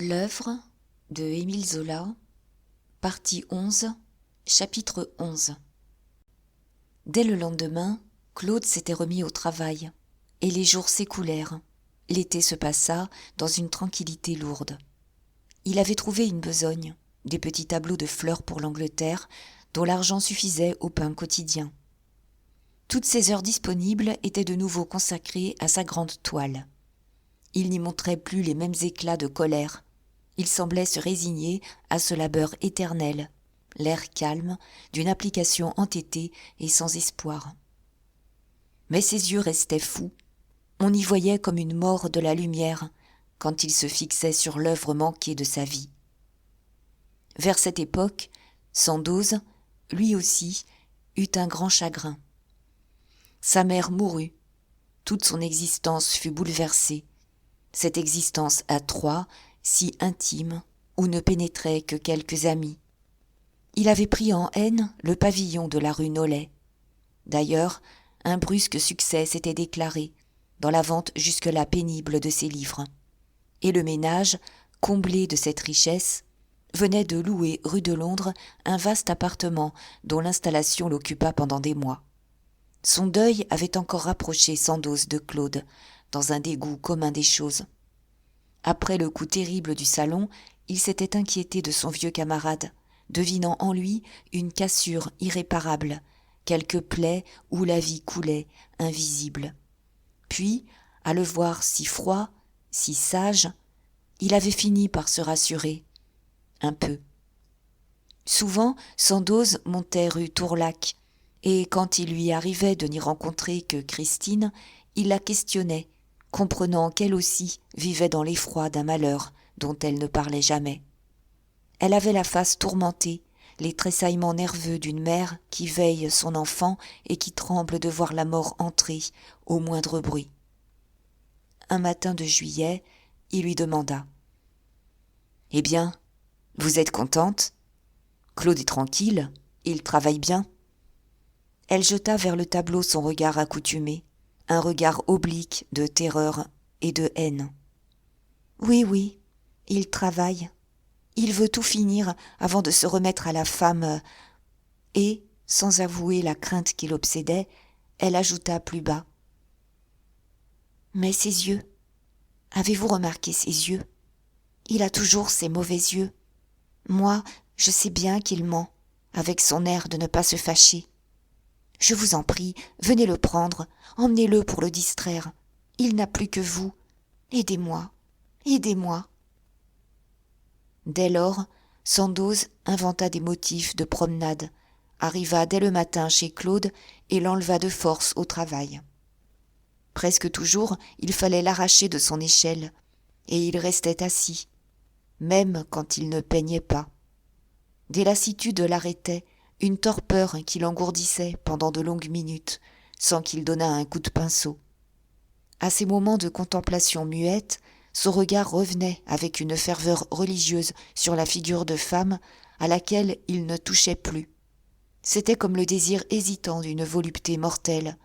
L'œuvre de Émile Zola, partie 11, chapitre 11. Dès le lendemain, Claude s'était remis au travail, et les jours s'écoulèrent. L'été se passa dans une tranquillité lourde. Il avait trouvé une besogne, des petits tableaux de fleurs pour l'Angleterre, dont l'argent suffisait au pain quotidien. Toutes ses heures disponibles étaient de nouveau consacrées à sa grande toile. Il n'y montrait plus les mêmes éclats de colère. Il semblait se résigner à ce labeur éternel, l'air calme d'une application entêtée et sans espoir. Mais ses yeux restaient fous. On y voyait comme une mort de la lumière quand il se fixait sur l'œuvre manquée de sa vie. Vers cette époque, Sandoz, lui aussi, eut un grand chagrin. Sa mère mourut. Toute son existence fut bouleversée. Cette existence à trois, si intime, où ne pénétraient que quelques amis. Il avait pris en haine le pavillon de la rue Nollet. D'ailleurs, un brusque succès s'était déclaré dans la vente jusque-là pénible de ses livres. Et le ménage, comblé de cette richesse, venait de louer rue de Londres un vaste appartement dont l'installation l'occupa pendant des mois. Son deuil avait encore rapproché Sandoz de Claude, dans un dégoût commun des choses. Après le coup terrible du salon, il s'était inquiété de son vieux camarade, devinant en lui une cassure irréparable, quelque plaie où la vie coulait, invisible. Puis, à le voir si froid, si sage, il avait fini par se rassurer, un peu. Souvent, Sandoz montait rue Tourlaque, et quand il lui arrivait de n'y rencontrer que Christine, il la questionnait, comprenant qu'elle aussi vivait dans l'effroi d'un malheur dont elle ne parlait jamais. Elle avait la face tourmentée, les tressaillements nerveux d'une mère qui veille son enfant et qui tremble de voir la mort entrer au moindre bruit. Un matin de juillet, il lui demanda « Eh bien, vous êtes contente ? Claude est tranquille, il travaille bien. » Elle jeta vers le tableau son regard accoutumé, un regard oblique de terreur et de haine. « Oui, il travaille. Il veut tout finir avant de se remettre à la femme. » Et, sans avouer la crainte qui l'obsédait, elle ajouta plus bas. « Mais ses yeux, avez-vous remarqué ses yeux ? Il a toujours ces mauvais yeux. Moi, je sais bien qu'il ment, avec son air de ne pas se fâcher. Je vous en prie, venez le prendre, emmenez-le pour le distraire. Il n'a plus que vous. Aidez-moi, aidez-moi. » Dès lors, Sandoz inventa des motifs de promenade, arriva dès le matin chez Claude et l'enleva de force au travail. Presque toujours, il fallait l'arracher de son échelle, et il restait assis, même quand il ne peignait pas. Des lassitudes l'arrêtaient, une torpeur qui l'engourdissait pendant de longues minutes, sans qu'il donnât un coup de pinceau. À ces moments de contemplation muette, son regard revenait avec une ferveur religieuse sur la figure de femme à laquelle il ne touchait plus. C'était comme le désir hésitant d'une volupté mortelle,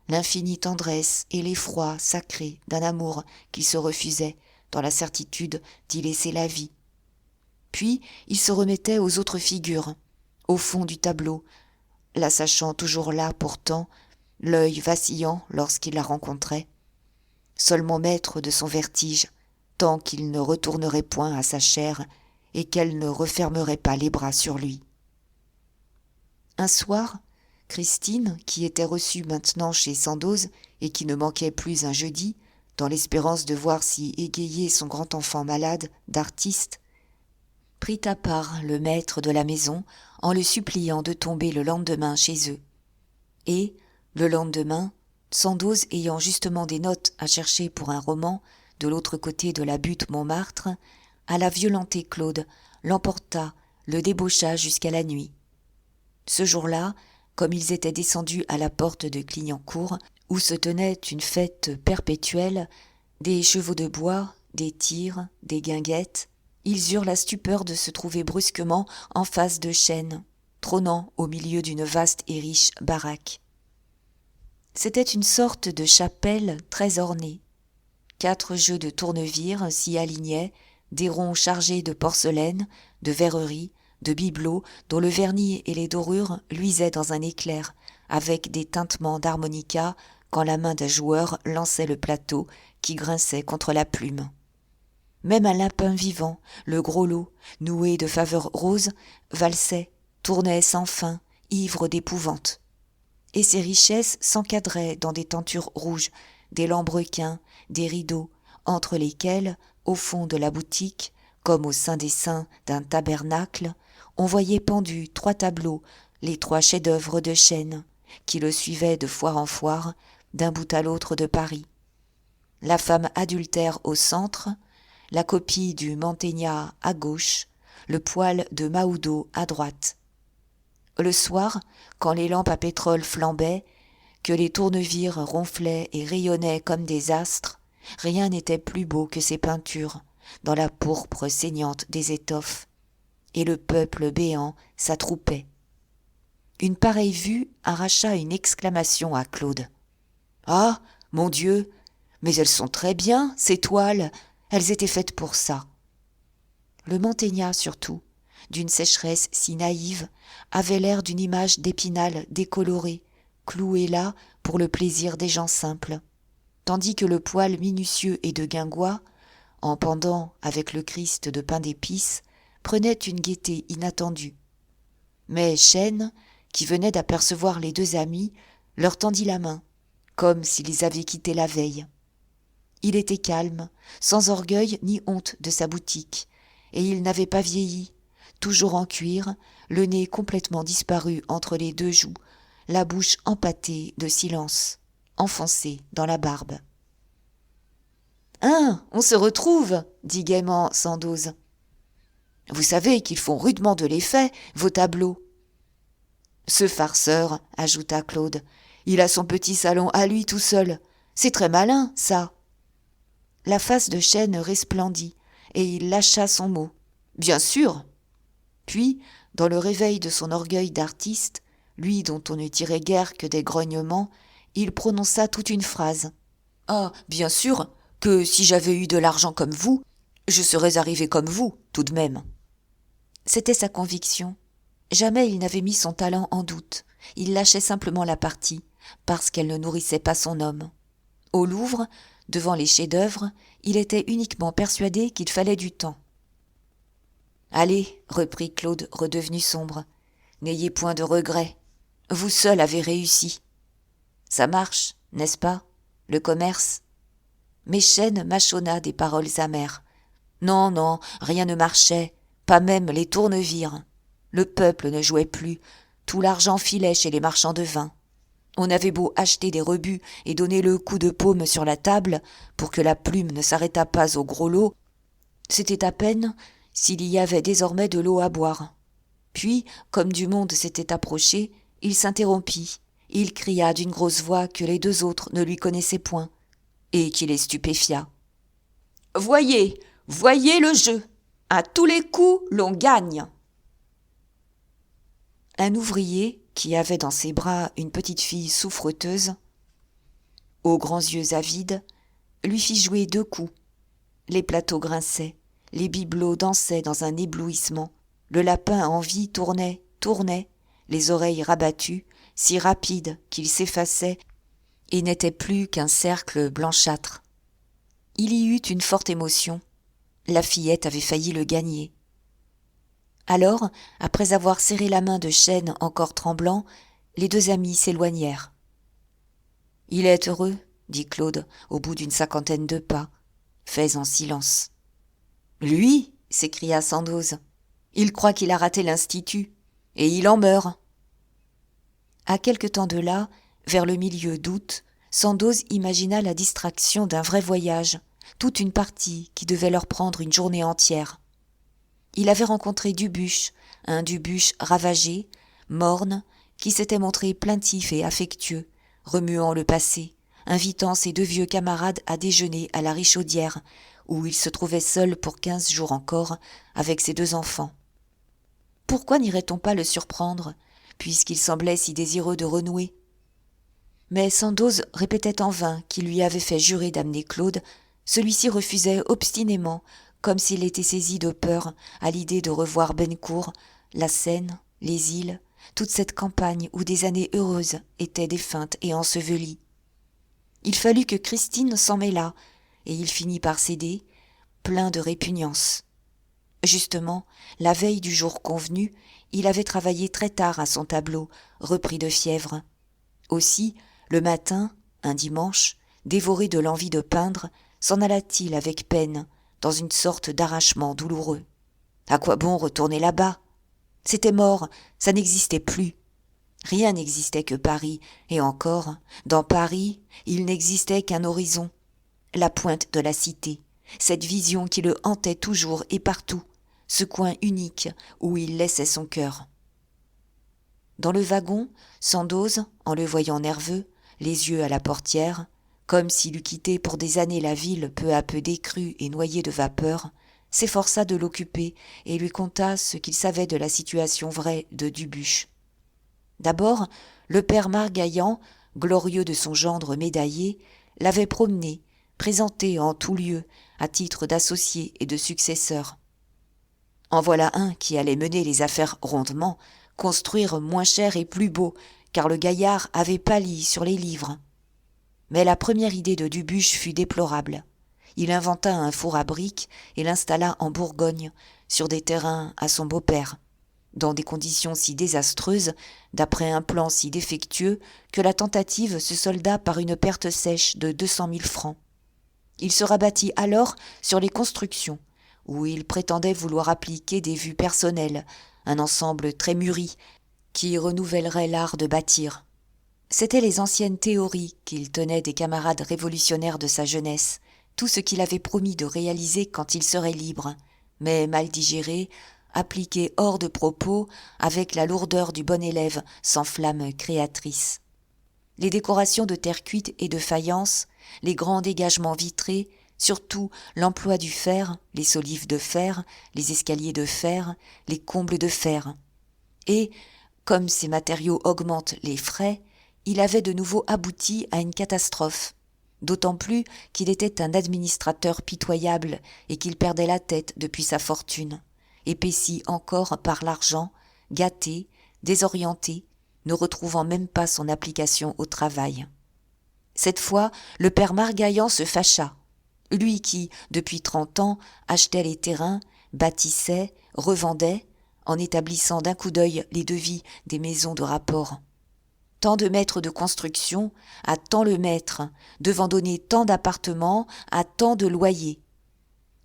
l'infinie tendresse et l'effroi sacré d'un amour qui se refusait, dans la certitude d'y laisser la vie. Puis il se remettait aux autres figures, au fond du tableau, la sachant toujours là pourtant, l'œil vacillant lorsqu'il la rencontrait, seulement maître de son vertige, tant qu'il ne retournerait point à sa chair et qu'elle ne refermerait pas les bras sur lui. Un soir, Christine, qui était reçue maintenant chez Sandoz et qui ne manquait plus un jeudi, dans l'espérance de voir s'y égayer son grand enfant malade d'artiste, prit à part le maître de la maison en le suppliant de tomber le lendemain chez eux. Et, le lendemain, Sandoz ayant justement des notes à chercher pour un roman, de l'autre côté de la butte Montmartre, alla violenter Claude, l'emporta, le débaucha jusqu'à la nuit. Ce jour-là, comme ils étaient descendus à la porte de Clignancourt, où se tenait une fête perpétuelle, des chevaux de bois, des tirs, des guinguettes, ils eurent la stupeur de se trouver brusquement en face de chênes, trônant au milieu d'une vaste et riche baraque. C'était une sorte de chapelle très ornée. 4 jeux de tournevis s'y alignaient, des ronds chargés de porcelaine, de verreries, de bibelots dont le vernis et les dorures luisaient dans un éclair, avec des tintements d'harmonica quand la main d'un joueur lançait le plateau qui grinçait contre la plume. Même un lapin vivant, le gros lot, noué de faveurs roses, valsait, tournait sans fin, ivre d'épouvante. Et ses richesses s'encadraient dans des tentures rouges, des lambrequins, des rideaux, entre lesquels, au fond de la boutique, comme au sein des saints d'un tabernacle, on voyait pendus 3 tableaux, les 3 chefs-d'œuvre de chêne, qui le suivaient de foire en foire, d'un bout à l'autre de Paris. La femme adultère au centre, la copie du Mantegna à gauche, le poêle de Mahoudeau à droite. Le soir, quand les lampes à pétrole flambaient, que les tournevis ronflaient et rayonnaient comme des astres, rien n'était plus beau que ces peintures, dans la pourpre saignante des étoffes, et le peuple béant s'attroupait. Une pareille vue arracha une exclamation à Claude. « Ah, mon Dieu, mais elles sont très bien, ces toiles, elles étaient faites pour ça. » Le Mantegna, surtout, d'une sécheresse si naïve, avait l'air d'une image d'Épinal décolorée, clouée là pour le plaisir des gens simples, tandis que le poêle minutieux et de guingois, en pendant avec le Christ de pain d'épices, prenait une gaieté inattendue. Mais Chêne, qui venait d'apercevoir les 2 amis, leur tendit la main, comme s'il les avait quittés la veille. Il était calme, sans orgueil ni honte de sa boutique, et il n'avait pas vieilli, toujours en cuir, le nez complètement disparu entre les 2 joues, la bouche empâtée de silence, enfoncée dans la barbe. « Hein, on se retrouve !» dit gaiement Sandoz. « Vous savez qu'ils font rudement de l'effet, vos tableaux. »« Ce farceur, » ajouta Claude, « il a son petit salon à lui tout seul. C'est très malin, ça. » La face de Chêne resplendit, et il lâcha son mot. « Bien sûr !» Puis, dans le réveil de son orgueil d'artiste, lui dont on ne tirait guère que des grognements, il prononça toute une phrase. « Ah, bien sûr que si j'avais eu de l'argent comme vous, je serais arrivé comme vous, tout de même. » C'était sa conviction. Jamais il n'avait mis son talent en doute. Il lâchait simplement la partie, parce qu'elle ne nourrissait pas son homme. Au Louvre, devant les chefs-d'œuvre, il était uniquement persuadé qu'il fallait du temps. « Allez, reprit Claude, redevenu sombre, n'ayez point de regrets. Vous seul avez réussi. Ça marche, n'est-ce pas, le commerce ?» Mais Chêne mâchonna des paroles amères. Non, non, rien ne marchait, pas même les tournevires. Le peuple ne jouait plus, tout l'argent filait chez les marchands de vin. On avait beau acheter des rebuts et donner le coup de paume sur la table pour que la plume ne s'arrêtât pas au gros lot, c'était à peine s'il y avait désormais de l'eau à boire. Puis, comme du monde s'était approché, il s'interrompit. Il cria d'une grosse voix que les 2 autres ne lui connaissaient point, et qui les stupéfia. « Voyez, voyez le jeu. À tous les coups, l'on gagne. » Un ouvrier, qui avait dans ses bras une petite fille souffreteuse, aux grands yeux avides, lui fit jouer 2 coups. Les plateaux grinçaient, les bibelots dansaient dans un éblouissement, le lapin en vie tournait, les oreilles rabattues, si rapides qu'il s'effaçait et n'était plus qu'un cercle blanchâtre. Il y eut une forte émotion. La fillette avait failli le gagner. Alors, après avoir serré la main de Chêne encore tremblant, les 2 amis s'éloignèrent. « Il est heureux, » dit Claude, au bout d'une 50aine de pas, faits en silence. « Lui » s'écria Sandoz. « Il croit qu'il a raté l'Institut, et il en meurt. » À quelque temps de là, vers le milieu d'août, Sandoz imagina la distraction d'un vrai voyage, toute une partie qui devait leur prendre une journée entière. Il avait rencontré Dubuche, un Dubuche ravagé, morne, qui s'était montré plaintif et affectueux, remuant le passé, invitant ses 2 vieux camarades à déjeuner à la Richaudière, où il se trouvait seul pour 15 jours encore, avec ses 2 enfants. Pourquoi n'irait-on pas le surprendre, puisqu'il semblait si désireux de renouer ? Mais Sandoz répétait en vain qu'il lui avait fait jurer d'amener Claude. Celui-ci refusait obstinément, comme s'il était saisi de peur à l'idée de revoir Bennecourt, la Seine, les îles, toute cette campagne où des années heureuses étaient défuntes et ensevelies. Il fallut que Christine s'en mêlât, et il finit par céder, plein de répugnance. Justement, la veille du jour convenu, il avait travaillé très tard à son tableau, repris de fièvre. Aussi, le matin, un dimanche, dévoré de l'envie de peindre, s'en alla-t-il avec peine, dans une sorte d'arrachement douloureux. À quoi bon retourner là-bas ? C'était mort, ça n'existait plus. Rien n'existait que Paris, et encore, dans Paris, il n'existait qu'un horizon, la pointe de la cité, cette vision qui le hantait toujours et partout, ce coin unique où il laissait son cœur. Dans le wagon, Sandoz, en le voyant nerveux, les yeux à la portière, comme s'il eût quitté pour des années la ville peu à peu décrue et noyée de vapeur, s'efforça de l'occuper et lui conta ce qu'il savait de la situation vraie de Dubuche. D'abord, le père Margaillan, glorieux de son gendre médaillé, l'avait promené, présenté en tout lieu, à titre d'associé et de successeur. En voilà un qui allait mener les affaires rondement, construire moins cher et plus beau, car le gaillard avait pâli sur les livres. Mais la première idée de Dubuche fut déplorable. Il inventa un four à briques et l'installa en Bourgogne, sur des terrains à son beau-père, dans des conditions si désastreuses, d'après un plan si défectueux, que la tentative se solda par une perte sèche de 200 000 francs. Il se rabattit alors sur les constructions, où il prétendait vouloir appliquer des vues personnelles, un ensemble très mûri, qui renouvellerait l'art de bâtir. C'étaient les anciennes théories qu'il tenait des camarades révolutionnaires de sa jeunesse, tout ce qu'il avait promis de réaliser quand il serait libre, mais mal digéré, appliqué hors de propos, avec la lourdeur du bon élève sans flamme créatrice. Les décorations de terre cuite et de faïence, les grands dégagements vitrés, surtout l'emploi du fer, les solives de fer, les escaliers de fer, les combles de fer. Et, comme ces matériaux augmentent les frais, il avait de nouveau abouti à une catastrophe, d'autant plus qu'il était un administrateur pitoyable et qu'il perdait la tête depuis sa fortune, épaissi encore par l'argent, gâté, désorienté, ne retrouvant même pas son application au travail. Cette fois, le père Margaillan se fâcha. Lui qui, depuis 30 ans, achetait les terrains, bâtissait, revendait, en établissant d'un coup d'œil les devis des maisons de rapport. Tant de mètres de construction, à tant le mètre, devant donner tant d'appartements, à tant de loyers.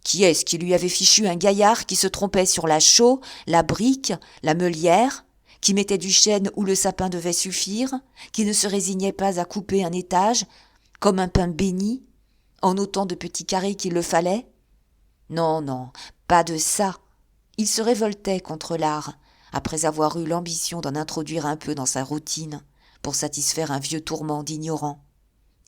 Qui est-ce qui lui avait fichu un gaillard qui se trompait sur la chaux, la brique, la meulière, qui mettait du chêne où le sapin devait suffire, qui ne se résignait pas à couper un étage, comme un pain béni, en autant de petits carrés qu'il le fallait ? Non, non, pas de ça. Il se révoltait contre l'art, après avoir eu l'ambition d'en introduire un peu dans sa routine, pour satisfaire un vieux tourment d'ignorant.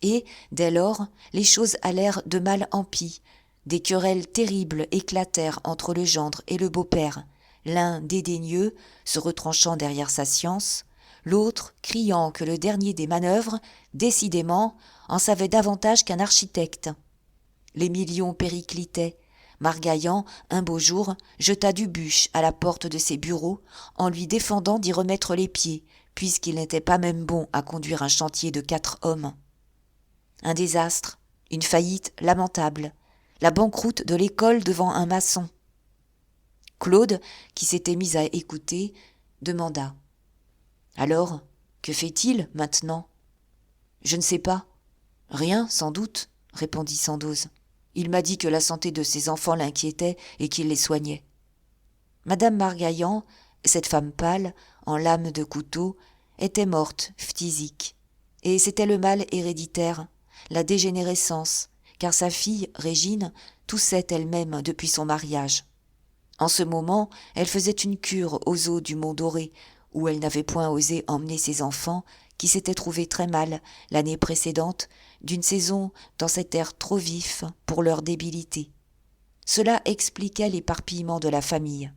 Et, dès lors, les choses allèrent de mal en pis. Des querelles terribles éclatèrent entre le gendre et le beau-père, l'un dédaigneux, se retranchant derrière sa science, l'autre criant que le dernier des manœuvres, décidément, en savait davantage qu'un architecte. Les millions périclitaient. Margaillan, un beau jour, jeta Dubuche à la porte de ses bureaux, en lui défendant d'y remettre les pieds, puisqu'il n'était pas même bon à conduire un chantier de 4 hommes. Un désastre, une faillite lamentable, la banqueroute de l'école devant un maçon. Claude, qui s'était mis à écouter, demanda. « Alors, que fait-il maintenant ?»« Je ne sais pas. Rien, sans doute, » répondit Sandoz. « Il m'a dit que la santé de ses enfants l'inquiétait et qu'il les soignait. » Madame Margaillan, cette femme pâle, en lame de couteau, était morte, phtisique. Et c'était le mal héréditaire, la dégénérescence, car sa fille, Régine, toussait elle-même depuis son mariage. En ce moment, elle faisait une cure aux eaux du Mont Doré, où elle n'avait point osé emmener ses enfants, qui s'étaient trouvés très mal l'année précédente, d'une saison dans cet air trop vif pour leur débilité. Cela expliquait l'éparpillement de la famille.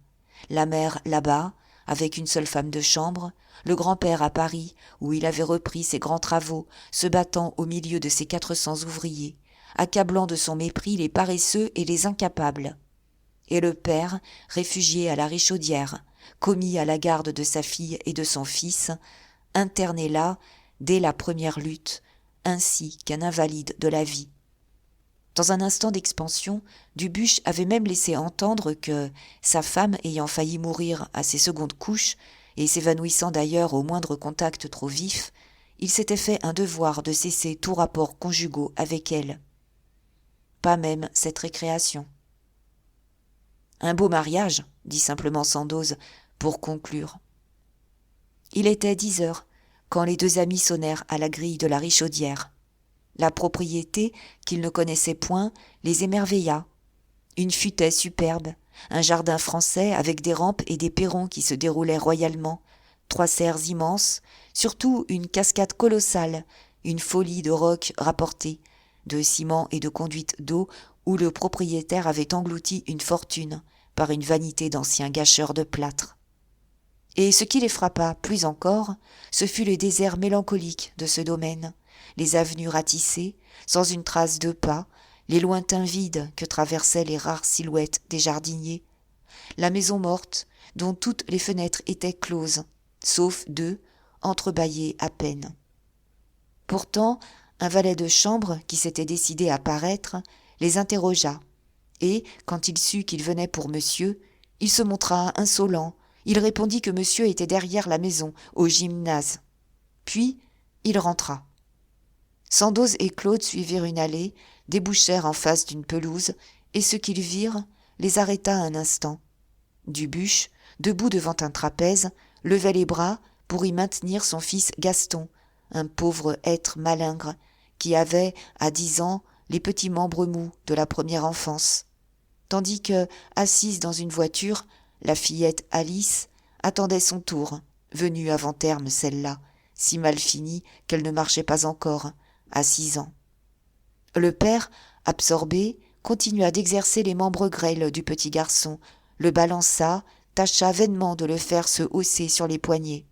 La mère là-bas, avec une seule femme de chambre, le grand-père à Paris, où il avait repris ses grands travaux, se battant au milieu de ses 400 ouvriers, accablant de son mépris les paresseux et les incapables. et le père, réfugié à la Richaudière, commis à la garde de sa fille et de son fils, interné là dès la première lutte, ainsi qu'un invalide de la vie. Dans un instant d'expansion, Dubuche avait même laissé entendre que, sa femme ayant failli mourir à ses secondes couches, et s'évanouissant d'ailleurs au moindre contact trop vif, il s'était fait un devoir de cesser tout rapport conjugaux avec elle. Pas même cette récréation. Un beau mariage, dit simplement Sandoz, pour conclure. Il était 10 heures, quand les deux amis sonnèrent à la grille de la Richaudière. La propriété, qu'ils ne connaissaient point, les émerveilla. Une futaie superbe, un jardin français avec des rampes et des perrons qui se déroulaient royalement, 3 serres immenses, surtout une cascade colossale, une folie de rocs rapportés, de ciment et de conduites d'eau où le propriétaire avait englouti une fortune par une vanité d'ancien gâcheur de plâtre. Et ce qui les frappa plus encore, ce fut le désert mélancolique de ce domaine, les avenues ratissées, sans une trace de pas, les lointains vides que traversaient les rares silhouettes des jardiniers, la maison morte, dont toutes les fenêtres étaient closes, sauf 2, entrebâillées à peine. Pourtant, un valet de chambre, qui s'était décidé à paraître, les interrogea, et, quand il sut qu'il venait pour monsieur, il se montra insolent. Il répondit que monsieur était derrière la maison, au gymnase. Puis, il rentra. Sandoz et Claude suivirent une allée, débouchèrent en face d'une pelouse, et ce qu'ils virent les arrêta un instant. Dubuche, debout devant un trapèze, levait les bras pour y maintenir son fils Gaston, un pauvre être malingre, qui avait, à 10 ans, les petits membres mous de la première enfance, tandis que, assise dans une voiture, la fillette Alice attendait son tour, venue avant terme celle-là, si mal finie qu'elle ne marchait pas encore, à 6 ans. Le père, absorbé, continua d'exercer les membres grêles du petit garçon, le balança, tâcha vainement de le faire se hausser sur les poignets.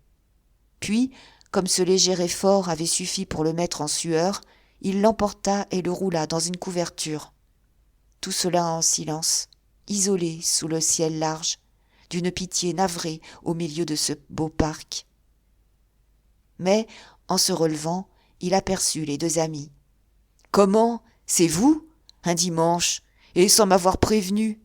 Puis, comme ce léger effort avait suffi pour le mettre en sueur, il l'emporta et le roula dans une couverture. Tout cela en silence, isolé sous le ciel large, d'une pitié navrée au milieu de ce beau parc. Mais, en se relevant, il aperçut les deux amis. « Comment ? C'est vous ? Un dimanche ? Et sans m'avoir prévenu ?»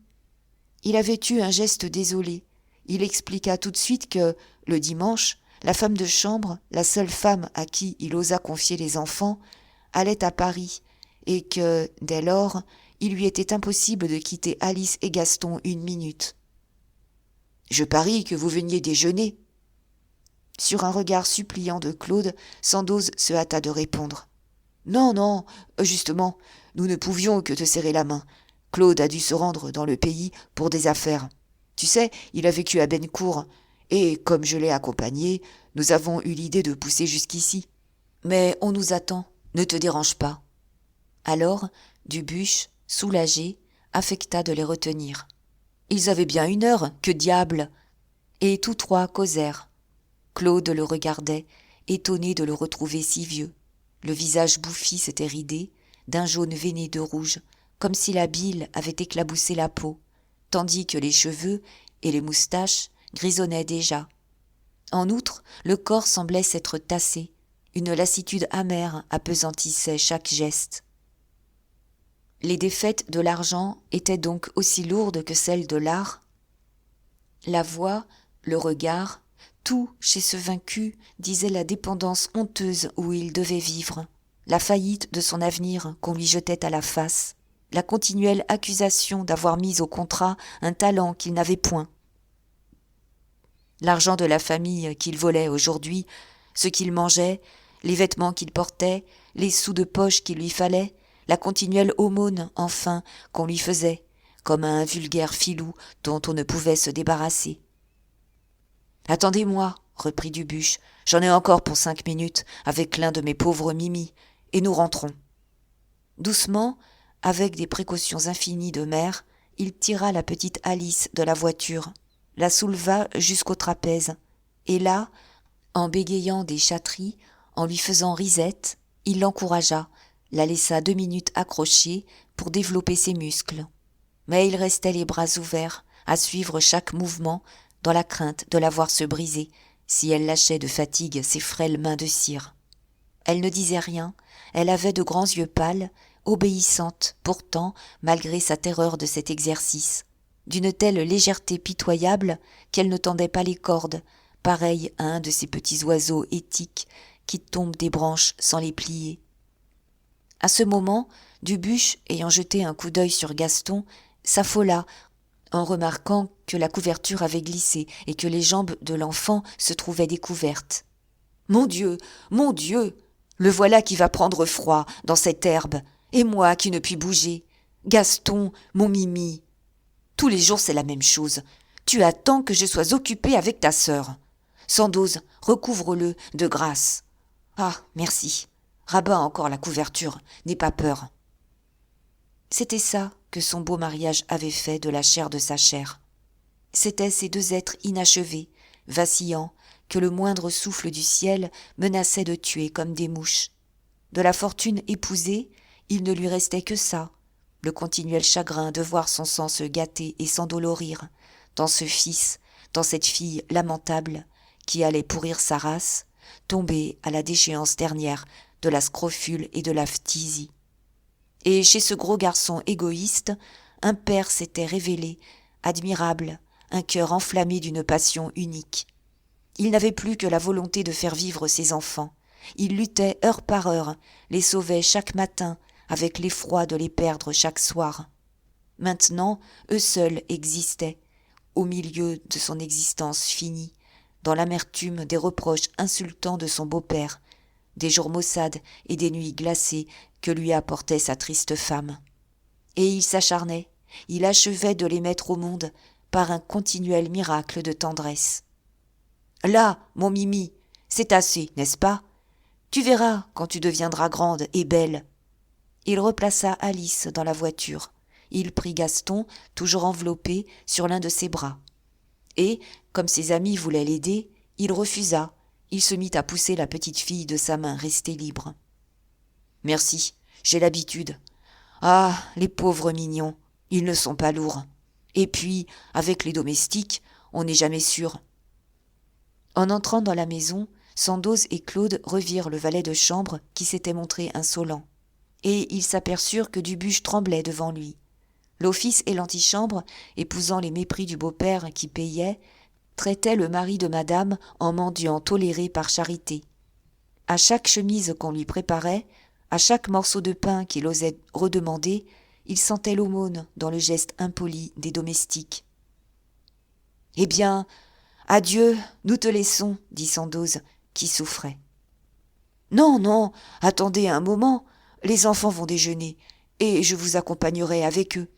Il avait eu un geste désolé. Il expliqua tout de suite que, le dimanche, la femme de chambre, la seule femme à qui il osa confier les enfants, allait à Paris, et que, dès lors, il lui était impossible de quitter Alice et Gaston une minute. « Je parie que vous veniez déjeuner. » Sur un regard suppliant de Claude, Sandoz se hâta de répondre. « Non, non, justement, nous ne pouvions que te serrer la main. Claude a dû se rendre dans le pays pour des affaires. Tu sais, il a vécu à Bennecourt, et comme je l'ai accompagné, nous avons eu l'idée de pousser jusqu'ici. Mais on nous attend, ne te dérange pas. » Alors, Dubuche, soulagé, affecta de les retenir. Ils avaient bien 1 heure, que diable ! Et tous 3 causèrent. Claude le regardait, étonné de le retrouver si vieux. Le visage bouffi s'était ridé, d'un jaune veiné de rouge, comme si la bile avait éclaboussé la peau, tandis que les cheveux et les moustaches grisonnaient déjà. En outre, le corps semblait s'être tassé, une lassitude amère appesantissait chaque geste. Les défaites de l'argent étaient donc aussi lourdes que celles de l'art. La voix, le regard, tout chez ce vaincu disait la dépendance honteuse où il devait vivre, la faillite de son avenir qu'on lui jetait à la face, la continuelle accusation d'avoir mis au contrat un talent qu'il n'avait point. L'argent de la famille qu'il volait aujourd'hui, ce qu'il mangeait, les vêtements qu'il portait, les sous de poche qu'il lui fallait, la continuelle aumône, enfin, qu'on lui faisait, comme à un vulgaire filou dont on ne pouvait se débarrasser. « Attendez-moi, » reprit Dubuche, « j'en ai encore pour 5 minutes avec l'un de mes pauvres Mimi, et nous rentrons. » Doucement, avec des précautions infinies de mère, il tira la petite Alice de la voiture, la souleva jusqu'au trapèze, et là, en bégayant des chatteries, en lui faisant risette, il l'encouragea, la laissa 2 minutes accrochée pour développer ses muscles. Mais il restait les bras ouverts, à suivre chaque mouvement, dans la crainte de la voir se briser, si elle lâchait de fatigue ses frêles mains de cire. Elle ne disait rien, elle avait de grands yeux pâles, obéissante pourtant, malgré sa terreur de cet exercice, d'une telle légèreté pitoyable qu'elle ne tendait pas les cordes, pareille à un de ces petits oiseaux étiques qui tombent des branches sans les plier. À ce moment, Dubuche, ayant jeté un coup d'œil sur Gaston, s'affola en remarquant que la couverture avait glissé et que les jambes de l'enfant se trouvaient découvertes. « Mon Dieu, mon Dieu, le voilà qui va prendre froid dans cette herbe, et moi qui ne puis bouger. Gaston, mon Mimi. Tous les jours c'est la même chose. Tu attends que je sois occupée avec ta sœur. Sandoz, recouvre-le de grâce. Ah, merci. Rabat encore la couverture, n'aie pas peur. » C'était ça que son beau mariage avait fait de la chair de sa chair. C'étaient ces deux êtres inachevés, vacillants, que le moindre souffle du ciel menaçait de tuer comme des mouches. De la fortune épousée, il ne lui restait que ça, le continuel chagrin de voir son sang se gâter et s'endolorir, dans ce fils, dans cette fille lamentable, qui allait pourrir sa race, tomber à la déchéance dernière de la scrofule et de la phtisie. Et chez ce gros garçon égoïste, un père s'était révélé, admirable, un cœur enflammé d'une passion unique. Il n'avait plus que la volonté de faire vivre ses enfants. Il luttait heure par heure, les sauvait chaque matin, avec l'effroi de les perdre chaque soir. Maintenant, eux seuls existaient, au milieu de son existence finie, dans l'amertume des reproches insultants de son beau-père, des jours maussades et des nuits glacées que lui apportait sa triste femme. Et il s'acharnait, il achevait de les mettre au monde par un continuel miracle de tendresse. « Là, mon Mimi, c'est assez, n'est-ce pas ? Tu verras quand tu deviendras grande et belle. » Il replaça Alice dans la voiture. Il prit Gaston, toujours enveloppé, sur l'un de ses bras. Et, comme ses amis voulaient l'aider, il refusa. Il se mit à pousser la petite fille de sa main restée libre. « Merci, j'ai l'habitude. Ah, les pauvres mignons, ils ne sont pas lourds. Et puis, avec les domestiques, on n'est jamais sûr. » En entrant dans la maison, Sandoz et Claude revirent le valet de chambre qui s'était montré insolent. Et ils s'aperçurent que Dubuche tremblait devant lui. L'office et l'antichambre, épousant les mépris du beau-père qui payait, traitaient le mari de madame en mendiant toléré par charité. À chaque chemise qu'on lui préparait, à chaque morceau de pain qu'il osait redemander, il sentait l'aumône dans le geste impoli des domestiques. « Eh bien, adieu, nous te laissons, » dit Sandoz, qui souffrait. « Non, non, attendez un moment, les enfants vont déjeuner, et je vous accompagnerai avec eux.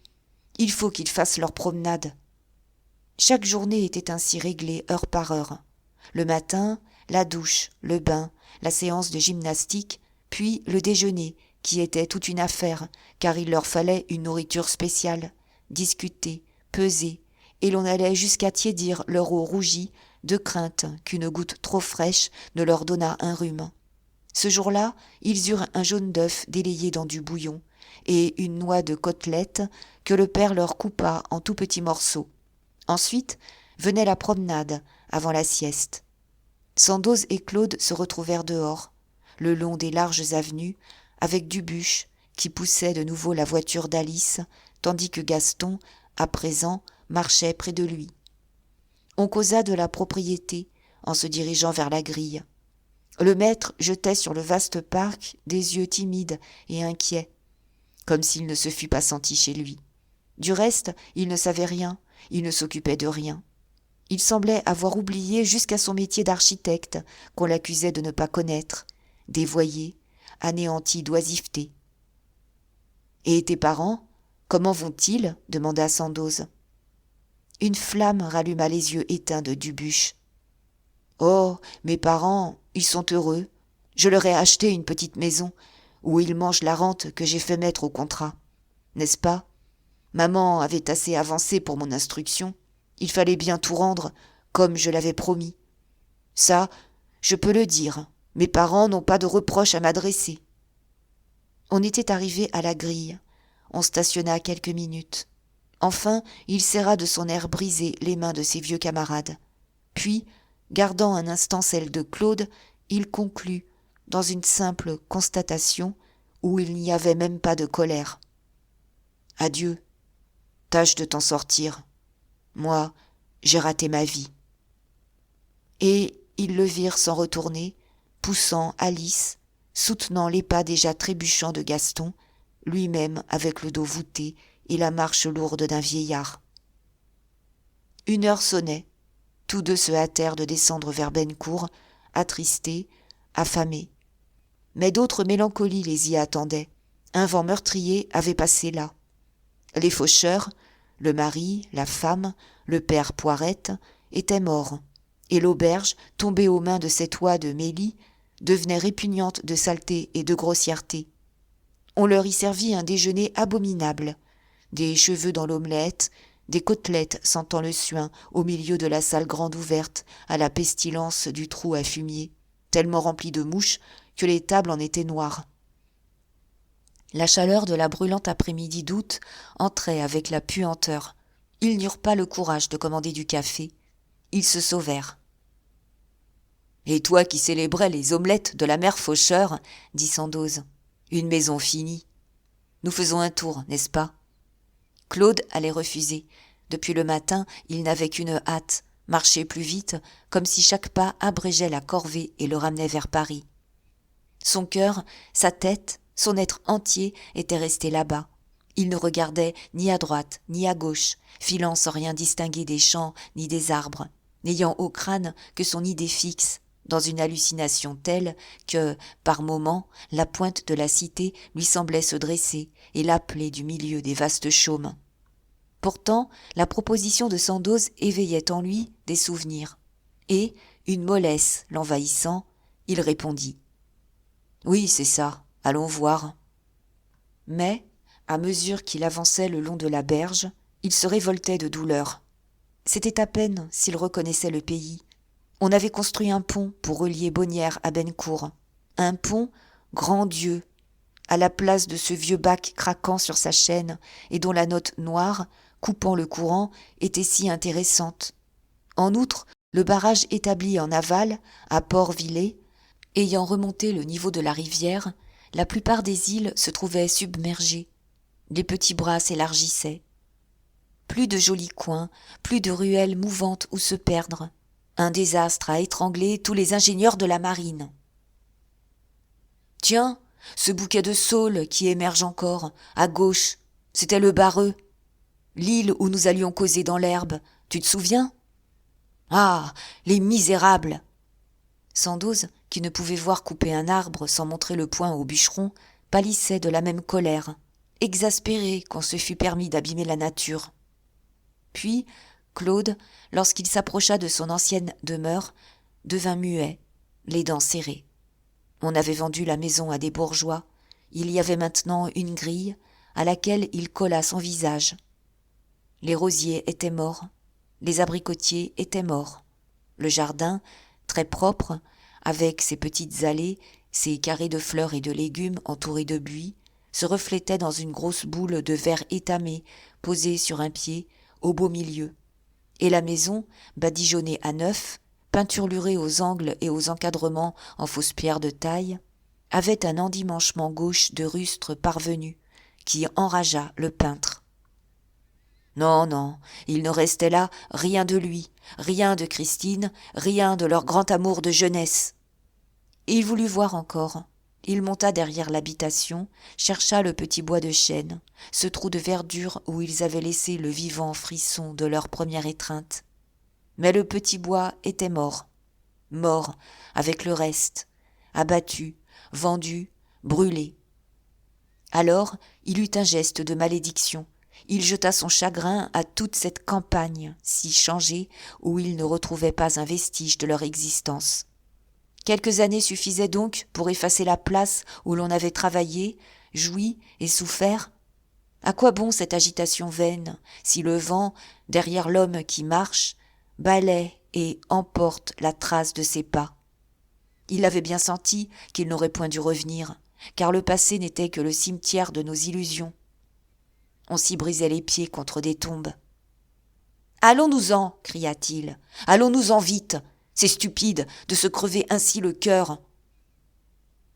Il faut qu'ils fassent leur promenade. » Chaque journée était ainsi réglée heure par heure. Le matin, la douche, le bain, la séance de gymnastique, puis le déjeuner, qui était toute une affaire, car il leur fallait une nourriture spéciale, discuter, peser, et l'on allait jusqu'à tiédir leur eau rougie, de crainte qu'une goutte trop fraîche ne leur donnât un rhume. Ce jour-là, ils eurent un jaune d'œuf délayé dans du bouillon, et une noix de côtelette que le père leur coupa en tout petits morceaux. Ensuite venait la promenade, avant la sieste. Sandoz et Claude se retrouvèrent dehors, le long des larges avenues, avec Dubuche, qui poussait de nouveau la voiture d'Alice, tandis que Gaston, à présent, marchait près de lui. On causa de la propriété, en se dirigeant vers la grille. Le maître jetait sur le vaste parc des yeux timides et inquiets, comme s'il ne se fût pas senti chez lui. Du reste, il ne savait rien, il ne s'occupait de rien. Il semblait avoir oublié jusqu'à son métier d'architecte, qu'on l'accusait de ne pas connaître, dévoyé, anéanti d'oisiveté. « Et tes parents, comment vont-ils » demanda Sandoz. Une flamme ralluma les yeux éteints de Dubuche. « Oh, mes parents, ils sont heureux. Je leur ai acheté une petite maison, où ils mangent la rente que j'ai fait mettre au contrat. N'est-ce pas ? Maman avait assez avancé pour mon instruction. Il fallait bien tout rendre, comme je l'avais promis. Ça, je peux le dire, mes parents n'ont pas de reproches à m'adresser. » On était arrivé à la grille. On stationna quelques minutes. Enfin, il serra de son air brisé les mains de ses vieux camarades. Puis, gardant un instant celle de Claude, il conclut dans une simple constatation où il n'y avait même pas de colère. « Adieu, tâche de t'en sortir. Moi, j'ai raté ma vie. » Et ils le virent s'en retourner, poussant Alice, soutenant les pas déjà trébuchants de Gaston, lui-même avec le dos voûté et la marche lourde d'un vieillard. 1 heure sonnait. Tous deux se hâtèrent de descendre vers Bennecourt, attristés, affamés. Mais d'autres mélancolies les y attendaient. Un vent meurtrier avait passé là. Les faucheurs, le mari, la femme, le père Poirette, étaient morts, et l'auberge, tombée aux mains de cette oie de Mélie, devenait répugnante de saleté et de grossièreté. On leur y servit un déjeuner abominable, des cheveux dans l'omelette, des côtelettes sentant le suin au milieu de la salle grande ouverte à la pestilence du trou à fumier, tellement rempli de mouches que les tables en étaient noires. La chaleur de la brûlante après-midi d'août entrait avec la puanteur. Ils n'eurent pas le courage de commander du café. Ils se sauvèrent. « Et toi qui célébrais les omelettes de la mère Faucheur, dit Sandoz, une maison finie. Nous faisons un tour, n'est-ce pas ?» Claude allait refuser. Depuis le matin, il n'avait qu'une hâte, marcher plus vite, comme si chaque pas abrégeait la corvée et le ramenait vers Paris. Son cœur, sa tête, son être entier était resté là-bas. Il ne regardait ni à droite ni à gauche, filant sans rien distinguer des champs ni des arbres, n'ayant au crâne que son idée fixe, dans une hallucination telle que, par moments, la pointe de la cité lui semblait se dresser et l'appeler du milieu des vastes chaumes. Pourtant, la proposition de Sandoz éveillait en lui des souvenirs, et, une mollesse l'envahissant, il répondit « Oui, c'est ça, allons voir. » Mais, à mesure qu'il avançait le long de la berge, il se révoltait de douleur. C'était à peine s'il reconnaissait le pays. On avait construit un pont pour relier Bonnières à Bennecourt. Un pont, grand Dieu, à la place de ce vieux bac craquant sur sa chaîne et dont la note noire, coupant le courant, était si intéressante. En outre, le barrage établi en aval, à Port-Villers, ayant remonté le niveau de la rivière, la plupart des îles se trouvaient submergées. Les petits bras s'élargissaient. Plus de jolis coins, plus de ruelles mouvantes où se perdre. Un désastre à étrangler tous les ingénieurs de la marine. « Tiens, ce bouquet de saules qui émerge encore, à gauche, c'était le Barreux. L'île où nous allions causer dans l'herbe, tu te souviens ? Ah, les misérables !» Sandoz, qui ne pouvait voir couper un arbre sans montrer le poing au bûcheron, pâlissait de la même colère, exaspéré qu'on se fût permis d'abîmer la nature. Puis, Claude, lorsqu'il s'approcha de son ancienne demeure, devint muet, les dents serrées. On avait vendu la maison à des bourgeois. Il y avait maintenant une grille à laquelle il colla son visage. Les rosiers étaient morts, les abricotiers étaient morts. Le jardin, très propre, avec ses petites allées, ses carrés de fleurs et de légumes entourés de buis, se reflétait dans une grosse boule de verre étamé posée sur un pied, au beau milieu. Et la maison, badigeonnée à neuf, peinturlurée aux angles et aux encadrements en fausses pierres de taille, avait un endimanchement gauche de rustre parvenu, qui enragea le peintre. Non, non, il ne restait là rien de lui, rien de Christine, rien de leur grand amour de jeunesse. Il voulut voir encore. Il monta derrière l'habitation, chercha le petit bois de chêne, ce trou de verdure où ils avaient laissé le vivant frisson de leur première étreinte. Mais le petit bois était mort, mort avec le reste, abattu, vendu, brûlé. Alors il eut un geste de malédiction. Il jeta son chagrin à toute cette campagne si changée où il ne retrouvait pas un vestige de leur existence. Quelques années suffisaient donc pour effacer la place où l'on avait travaillé, joui et souffert. À quoi bon cette agitation vaine, si le vent, derrière l'homme qui marche, balaie et emporte la trace de ses pas ? Il avait bien senti qu'il n'aurait point dû revenir, car le passé n'était que le cimetière de nos illusions. On s'y brisait les pieds contre des tombes. « Allons-nous-en » cria-t-il. « Allons-nous-en vite. C'est stupide de se crever ainsi le cœur. »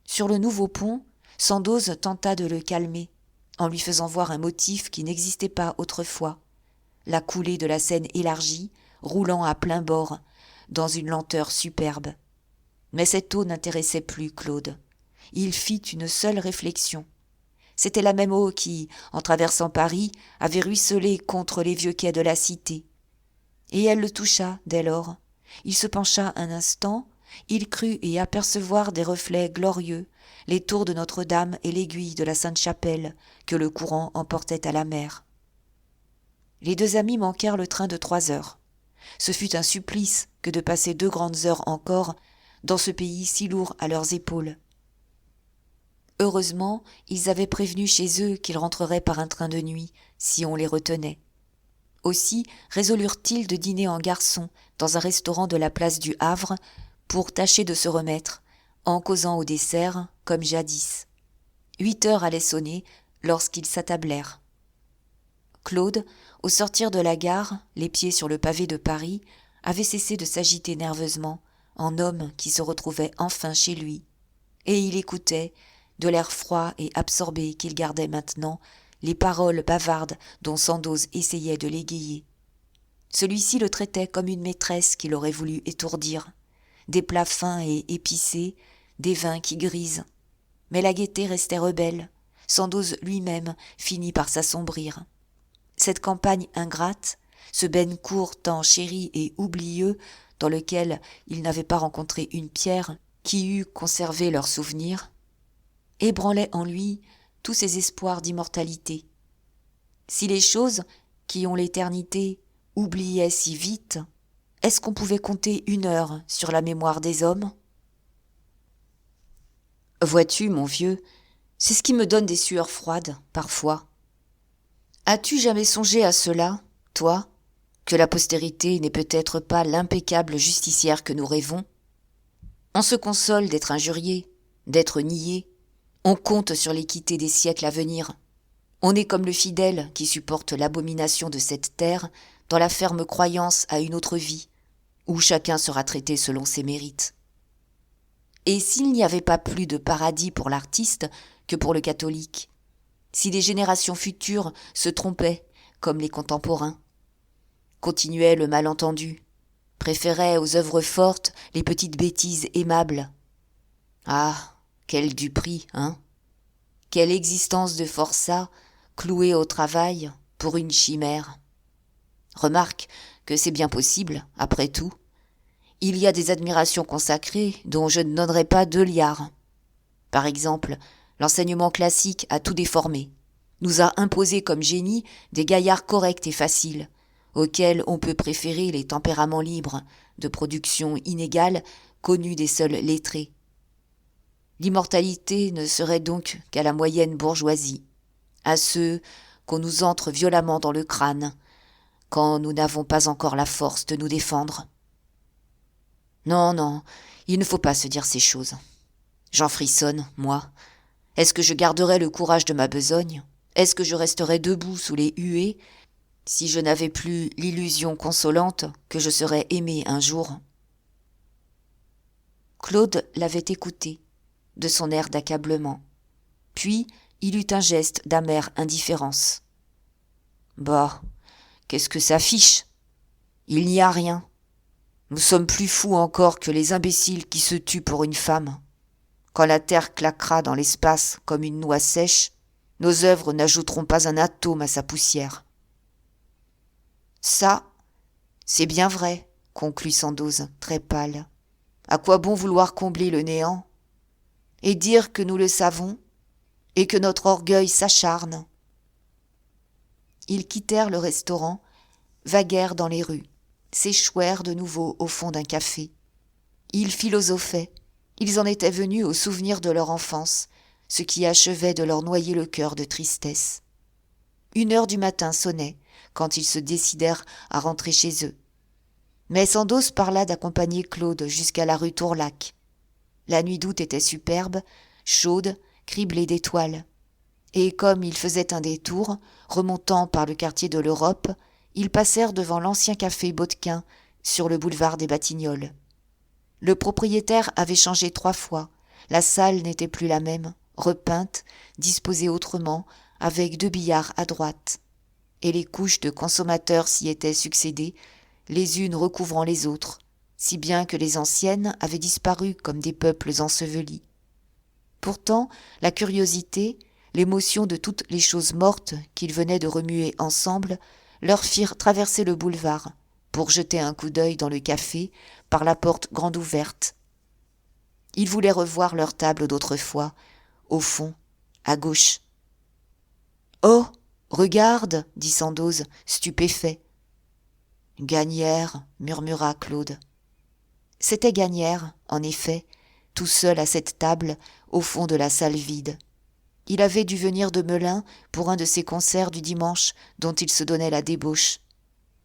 Sur le nouveau pont, Sandoz tenta de le calmer, en lui faisant voir un motif qui n'existait pas autrefois, la coulée de la Seine élargie, roulant à plein bord, dans une lenteur superbe. Mais cette eau n'intéressait plus Claude. Il fit une seule réflexion. C'était la même eau qui, en traversant Paris, avait ruisselé contre les vieux quais de la cité. Et elle le toucha dès lors. Il se pencha un instant, il crut y apercevoir des reflets glorieux, les tours de Notre-Dame et l'aiguille de la Sainte-Chapelle que le courant emportait à la mer. Les deux amis manquèrent le train de 3 heures. Ce fut un supplice que de passer 2 grandes heures encore dans ce pays si lourd à leurs épaules. Heureusement, ils avaient prévenu chez eux qu'ils rentreraient par un train de nuit, si on les retenait. Aussi résolurent-ils de dîner en garçons dans un restaurant de la place du Havre pour tâcher de se remettre, en causant au dessert comme jadis. 8 heures allaient sonner lorsqu'ils s'attablèrent. Claude, au sortir de la gare, les pieds sur le pavé de Paris, avait cessé de s'agiter nerveusement, en homme qui se retrouvait enfin chez lui. Et il écoutait, de l'air froid et absorbé qu'il gardait maintenant, les paroles bavardes dont Sandoz essayait de l'égayer. Celui-ci le traitait comme une maîtresse qu'il aurait voulu étourdir. Des plats fins et épicés, des vins qui grisent. Mais la gaieté restait rebelle. Sandoz lui-même finit par s'assombrir. Cette campagne ingrate, ce Ben-Cour tant chéri et oublieux, dans lequel il n'avait pas rencontré une pierre qui eût conservé leurs souvenirs, ébranlait en lui tous ses espoirs d'immortalité. Si les choses, qui ont l'éternité, oubliaient si vite, est-ce qu'on pouvait compter 1 heure sur la mémoire des hommes ? Vois-tu, mon vieux, c'est ce qui me donne des sueurs froides, parfois. As-tu jamais songé à cela, toi, que la postérité n'est peut-être pas l'impeccable justicière que nous rêvons ? On se console d'être injurié, d'être nié. On compte sur l'équité des siècles à venir. On est comme le fidèle qui supporte l'abomination de cette terre dans la ferme croyance à une autre vie, où chacun sera traité selon ses mérites. Et s'il n'y avait pas plus de paradis pour l'artiste que pour le catholique, si les générations futures se trompaient comme les contemporains, continuaient le malentendu, préféraient aux œuvres fortes les petites bêtises aimables. Ah, quel duperie, hein ? Quelle existence de forçat, clouée au travail pour une chimère. Remarque que c'est bien possible, après tout. Il y a des admirations consacrées dont je ne donnerai pas 2 liards. Par exemple, l'enseignement classique a tout déformé, nous a imposé comme génie des gaillards corrects et faciles, auxquels on peut préférer les tempéraments libres, de production inégale, connus des seuls lettrés. L'immortalité ne serait donc qu'à la moyenne bourgeoisie, à ceux qu'on nous entre violemment dans le crâne, quand nous n'avons pas encore la force de nous défendre. Non, non, il ne faut pas se dire ces choses. J'en frissonne, moi. Est-ce que je garderais le courage de ma besogne ? Est-ce que je resterais debout sous les huées si je n'avais plus l'illusion consolante que je serais aimé un jour ? Claude l'avait écouté, de son air d'accablement. Puis il eut un geste d'amère indifférence. « Bah, qu'est-ce que ça fiche ? Il n'y a rien. Nous sommes plus fous encore que les imbéciles qui se tuent pour une femme. Quand la terre claquera dans l'espace comme une noix sèche, nos œuvres n'ajouteront pas un atome à sa poussière. » Ça, c'est bien vrai, conclut Sandoz, très pâle. À quoi bon vouloir combler le néant ? Et dire que nous le savons, et que notre orgueil s'acharne. Ils quittèrent le restaurant, vaguèrent dans les rues, s'échouèrent de nouveau au fond d'un café. Ils philosophaient, ils en étaient venus au souvenir de leur enfance, ce qui achevait de leur noyer le cœur de tristesse. 1 heure du matin sonnait, quand ils se décidèrent à rentrer chez eux. Mais Sandoz parla d'accompagner Claude jusqu'à la rue Tourlaque. La nuit d'août était superbe, chaude, criblée d'étoiles. Et comme ils faisaient un détour, remontant par le quartier de l'Europe, ils passèrent devant l'ancien café Baudequin, sur le boulevard des Batignolles. Le propriétaire avait changé 3 fois. La salle n'était plus la même, repeinte, disposée autrement, avec 2 billards à droite. Et les couches de consommateurs s'y étaient succédé, les unes recouvrant les autres, si bien que les anciennes avaient disparu comme des peuples ensevelis. Pourtant, la curiosité, l'émotion de toutes les choses mortes qu'ils venaient de remuer ensemble, leur firent traverser le boulevard, pour jeter un coup d'œil dans le café, par la porte grande ouverte. Ils voulaient revoir leur table d'autrefois, au fond, à gauche. « Oh, regarde !» dit Sandoz, stupéfait. « Gagnière !» murmura Claude. C'était Gagnière, en effet, tout seul à cette table, au fond de la salle vide. Il avait dû venir de Melun pour un de ces concerts du dimanche dont il se donnait la débauche.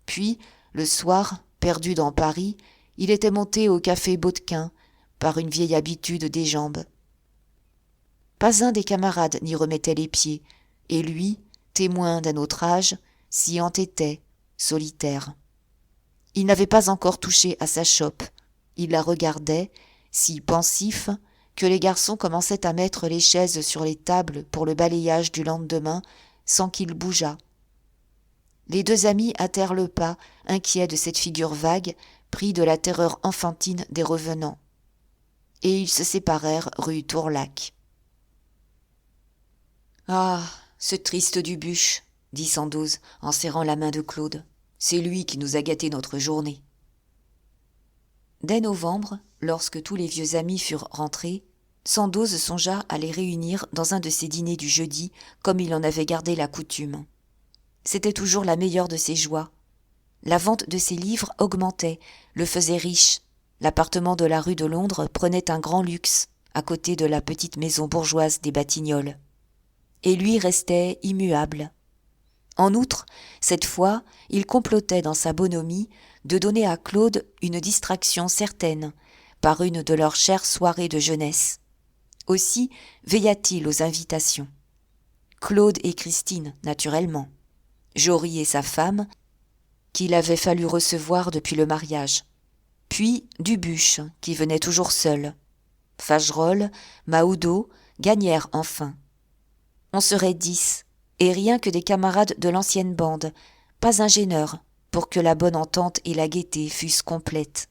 Puis, le soir, perdu dans Paris, il était monté au café Baudequin, par une vieille habitude des jambes. Pas un des camarades n'y remettait les pieds, et lui, témoin d'un autre âge, s'y entêtait, solitaire. Il n'avait pas encore touché à sa chope. Il la regardait, si pensif, que les garçons commençaient à mettre les chaises sur les tables pour le balayage du lendemain, sans qu'il bougeât. Les 2 amis hâtèrent le pas, inquiets de cette figure vague, pris de la terreur enfantine des revenants. Et ils se séparèrent rue Tourlaque. « Ah, ce triste Dubuche !» dit Sandoz en serrant la main de Claude. « C'est lui qui nous a gâté notre journée. » Dès novembre, lorsque tous les vieux amis furent rentrés, Sandoz songea à les réunir dans un de ses dîners du jeudi, comme il en avait gardé la coutume. C'était toujours la meilleure de ses joies. La vente de ses livres augmentait, le faisait riche. L'appartement de la rue de Londres prenait un grand luxe, à côté de la petite maison bourgeoise des Batignolles. Et lui restait immuable. En outre, cette fois, il complotait dans sa bonhomie de donner à Claude une distraction certaine, par une de leurs chères soirées de jeunesse. Aussi veilla-t-il aux invitations. Claude et Christine, naturellement. Jory et sa femme, qu'il avait fallu recevoir depuis le mariage. Puis Dubuche, qui venait toujours seul. Fagerolles, Mahoudeau, Gagnière enfin. On serait 10, et rien que des camarades de l'ancienne bande, pas un gêneur, pour que la bonne entente et la gaieté fussent complètes.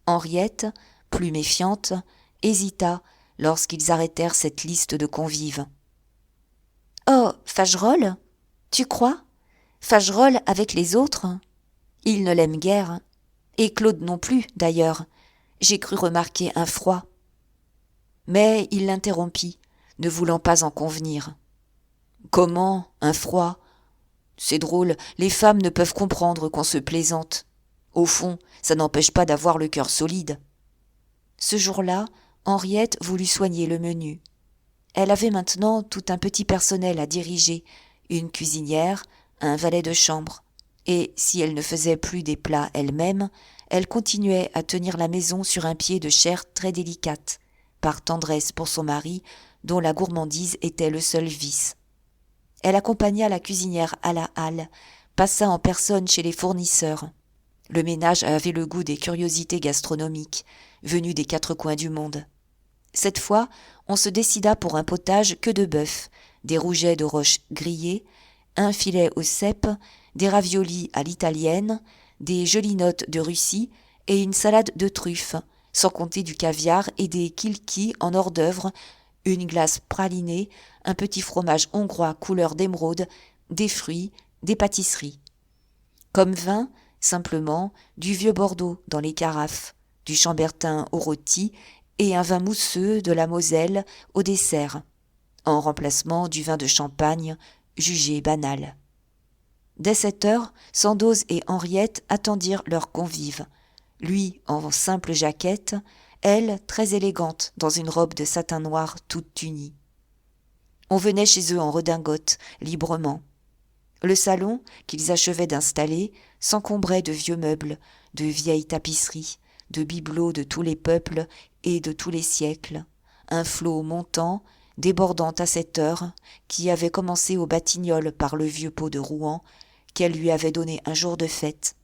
Henriette, plus méfiante, hésita lorsqu'ils arrêtèrent cette liste de convives. « Oh, Fagerolles, tu crois ? Fagerolles avec les autres ? Il ne l'aime guère. Et Claude non plus, d'ailleurs. J'ai cru remarquer un froid. » Mais il l'interrompit, ne voulant pas en convenir. « Comment, un froid ? C'est drôle, les femmes ne peuvent comprendre qu'on se plaisante. Au fond, ça n'empêche pas d'avoir le cœur solide. » Ce jour-là, Henriette voulut soigner le menu. Elle avait maintenant tout un petit personnel à diriger, une cuisinière, un valet de chambre. Et si elle ne faisait plus des plats elle-même, elle continuait à tenir la maison sur un pied de chair très délicate, par tendresse pour son mari, dont la gourmandise était le seul vice. Elle accompagna la cuisinière à la halle, passa en personne chez les fournisseurs. Le ménage avait le goût des curiosités gastronomiques, venues des 4 coins du monde. Cette fois, on se décida pour un potage que de bœuf, des rougets de roche grillés, un filet au cèpe, des raviolis à l'italienne, des gelinottes de Russie et une salade de truffes, sans compter du caviar et des kilkis en hors d'œuvre, une glace pralinée, un petit fromage hongrois couleur d'émeraude, des fruits, des pâtisseries. Comme vin, simplement, du vieux Bordeaux dans les carafes, du chambertin au rôti et un vin mousseux de la Moselle au dessert, en remplacement du vin de Champagne, jugé banal. Dès 7 heures, Sandoz et Henriette attendirent leurs convives, lui en simple jaquette, elle très élégante dans une robe de satin noir toute unie. On venait chez eux en redingote, librement. Le salon, qu'ils achevaient d'installer, s'encombrait de vieux meubles, de vieilles tapisseries, de bibelots de tous les peuples et de tous les siècles, un flot montant, débordant à cette heure, qui avait commencé aux Batignolles par le vieux pot de Rouen, qu'elle lui avait donné un jour de fête.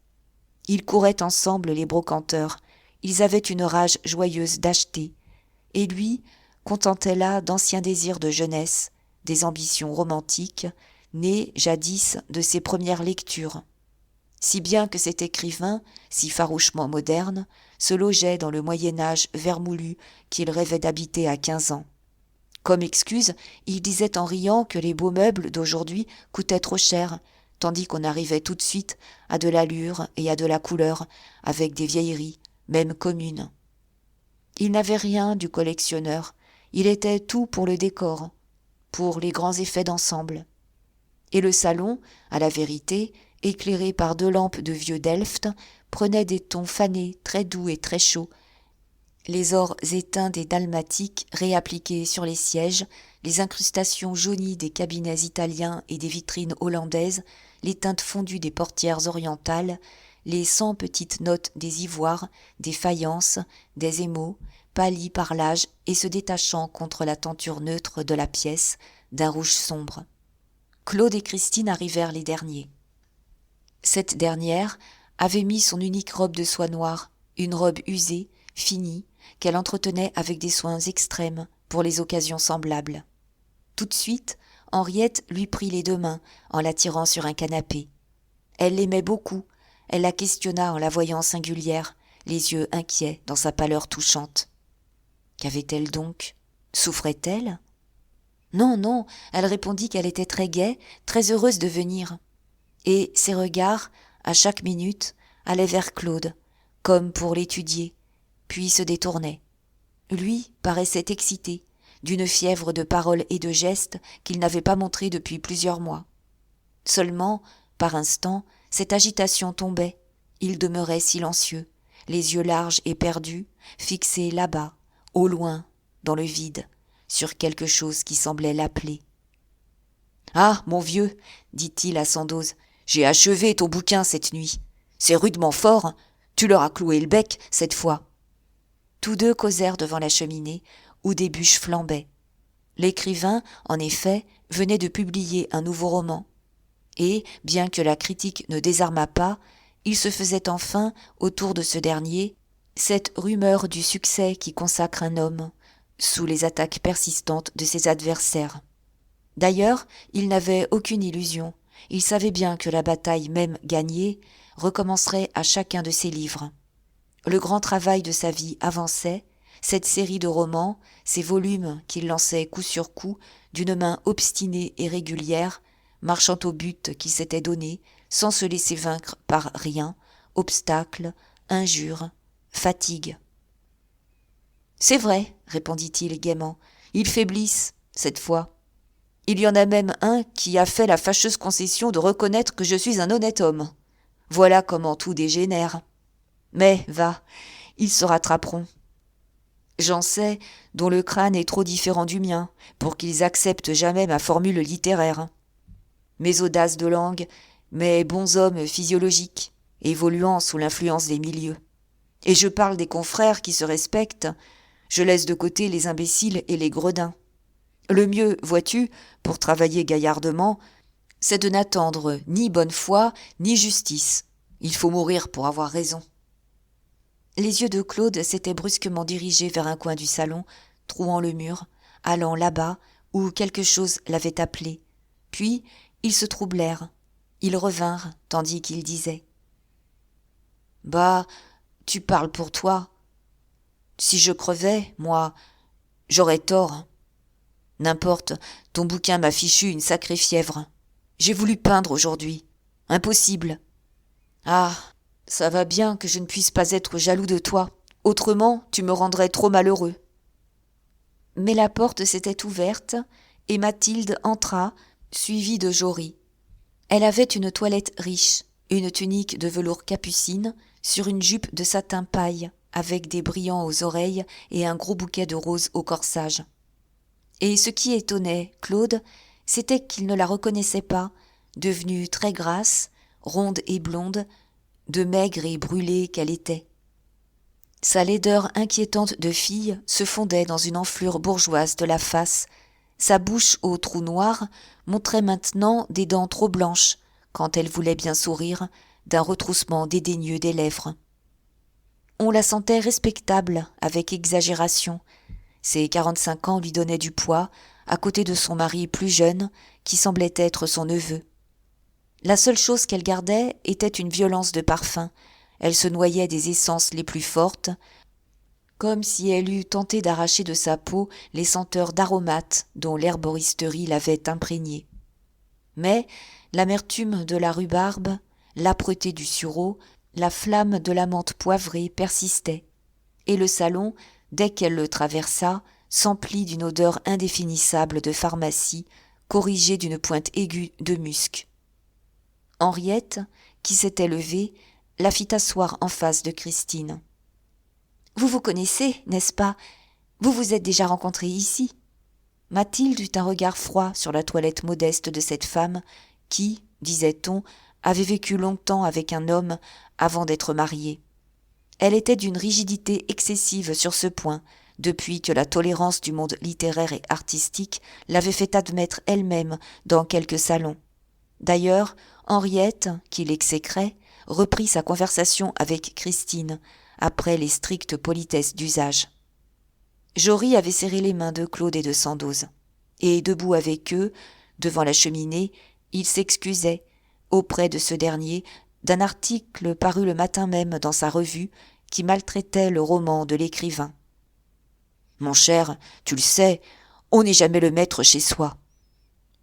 Ils couraient ensemble les brocanteurs, ils avaient une rage joyeuse d'acheter, et lui contentait là d'anciens désirs de jeunesse, des ambitions romantiques, nées jadis de ses premières lectures. Si bien que cet écrivain, si farouchement moderne, se logeait dans le Moyen-Âge vermoulu qu'il rêvait d'habiter à 15 ans. Comme excuse, il disait en riant que les beaux meubles d'aujourd'hui coûtaient trop cher, tandis qu'on arrivait tout de suite à de l'allure et à de la couleur, avec des vieilleries, même communes. Il n'avait rien du collectionneur, il était tout pour le décor, pour les grands effets d'ensemble. Et le salon, à la vérité, éclairé par 2 lampes de vieux Delft, prenait des tons fanés, très doux et très chauds. Les ors éteints des dalmatiques réappliqués sur les sièges, les incrustations jaunies des cabinets italiens et des vitrines hollandaises, les teintes fondues des portières orientales, les 100 petites notes des ivoires, des faïences, des émaux, pâlis par l'âge et se détachant contre la tenture neutre de la pièce, d'un rouge sombre. Claude et Christine arrivèrent les derniers. Cette dernière avait mis son unique robe de soie noire, une robe usée, finie, qu'elle entretenait avec des soins extrêmes pour les occasions semblables. Tout de suite, Henriette lui prit les 2 mains en l'attirant sur un canapé. Elle l'aimait beaucoup, elle la questionna en la voyant singulière, les yeux inquiets dans sa pâleur touchante. Qu'avait-elle donc? Souffrait-elle? Non, non, elle répondit qu'elle était très gaie, très heureuse de venir. Et ses regards, à chaque minute, allaient vers Claude, comme pour l'étudier, puis se détournaient. Lui paraissait excité, d'une fièvre de paroles et de gestes qu'il n'avait pas montrée depuis plusieurs mois. Seulement, par instants, cette agitation tombait, il demeurait silencieux, les yeux larges et perdus, fixés là-bas, au loin, dans le vide, sur quelque chose qui semblait l'appeler. « Ah, mon vieux, dit-il à Sandoz, j'ai achevé ton bouquin cette nuit. C'est rudement fort, tu leur as cloué le bec cette fois. » Tous 2 causèrent devant la cheminée, où des bûches flambaient. L'écrivain, en effet, venait de publier un nouveau roman. Et, bien que la critique ne désarmât pas, il se faisait enfin, autour de ce dernier, cette rumeur du succès qui consacre un homme, sous les attaques persistantes de ses adversaires. D'ailleurs, il n'avait aucune illusion. Il savait bien que la bataille, même gagnée, recommencerait à chacun de ses livres. Le grand travail de sa vie avançait, cette série de romans, ces volumes qu'il lançait coup sur coup, d'une main obstinée et régulière, marchant au but qu'il s'était donné, sans se laisser vaincre par rien, obstacles, injures, fatigue. « C'est vrai, répondit-il gaiement, ils faiblissent, cette fois. Il y en a même un qui a fait la fâcheuse concession de reconnaître que je suis un honnête homme. Voilà comment tout dégénère. Mais, va, ils se rattraperont. J'en sais, dont le crâne est trop différent du mien, pour qu'ils acceptent jamais ma formule littéraire. Mes audaces de langue, mes bons hommes physiologiques, évoluant sous l'influence des milieux. Et je parle des confrères qui se respectent, je laisse de côté les imbéciles et les gredins. Le mieux, vois-tu, pour travailler gaillardement, c'est de n'attendre ni bonne foi, ni justice. Il faut mourir pour avoir raison. » Les yeux de Claude s'étaient brusquement dirigés vers un coin du salon, trouant le mur, allant là-bas où quelque chose l'avait appelé. Puis, ils se troublèrent. Ils revinrent, tandis qu'il disait « Bah, tu parles pour toi. Si je crevais, moi, j'aurais tort. N'importe, ton bouquin m'a fichu une sacrée fièvre. J'ai voulu peindre aujourd'hui. Impossible. Ah, ça va bien que je ne puisse pas être jaloux de toi. Autrement, tu me rendrais trop malheureux. » Mais la porte s'était ouverte et Mathilde entra, suivie de Jory. Elle avait une toilette riche, une tunique de velours capucine sur une jupe de satin paille avec des brillants aux oreilles et un gros bouquet de roses au corsage. Et ce qui étonnait Claude, c'était qu'il ne la reconnaissait pas, devenue très grasse, ronde et blonde, de maigre et brûlée qu'elle était. Sa laideur inquiétante de fille se fondait dans une enflure bourgeoise de la face, Sa bouche au trou noir montrait maintenant des dents trop blanches, quand elle voulait bien sourire, d'un retroussement dédaigneux des lèvres. On la sentait respectable, avec exagération. Ses 45 ans lui donnaient du poids, à côté de son mari plus jeune, qui semblait être son neveu. La seule chose qu'elle gardait était une violence de parfum. Elle se noyait des essences les plus fortes, comme si elle eût tenté d'arracher de sa peau les senteurs d'aromates dont l'herboristerie l'avait imprégnée. Mais l'amertume de la rhubarbe, l'âpreté du sureau, la flamme de la menthe poivrée persistaient, et le salon, dès qu'elle le traversa, s'emplit d'une odeur indéfinissable de pharmacie, corrigée d'une pointe aiguë de musc. Henriette, qui s'était levée, la fit asseoir en face de Christine. « Vous vous connaissez, n'est-ce pas ? Vous vous êtes déjà rencontrés ici ?» Mathilde eut un regard froid sur la toilette modeste de cette femme qui, disait-on, avait vécu longtemps avec un homme avant d'être mariée. Elle était d'une rigidité excessive sur ce point, depuis que la tolérance du monde littéraire et artistique l'avait fait admettre elle-même dans quelques salons. D'ailleurs, Henriette, qui l'exécrait, reprit sa conversation avec Christine, après les strictes politesses d'usage. Jory avait serré les mains de Claude et de Sandoz, et debout avec eux, devant la cheminée, il s'excusait, auprès de ce dernier, d'un article paru le matin même dans sa revue, qui maltraitait le roman de l'écrivain. « Mon cher, tu le sais, on n'est jamais le maître chez soi.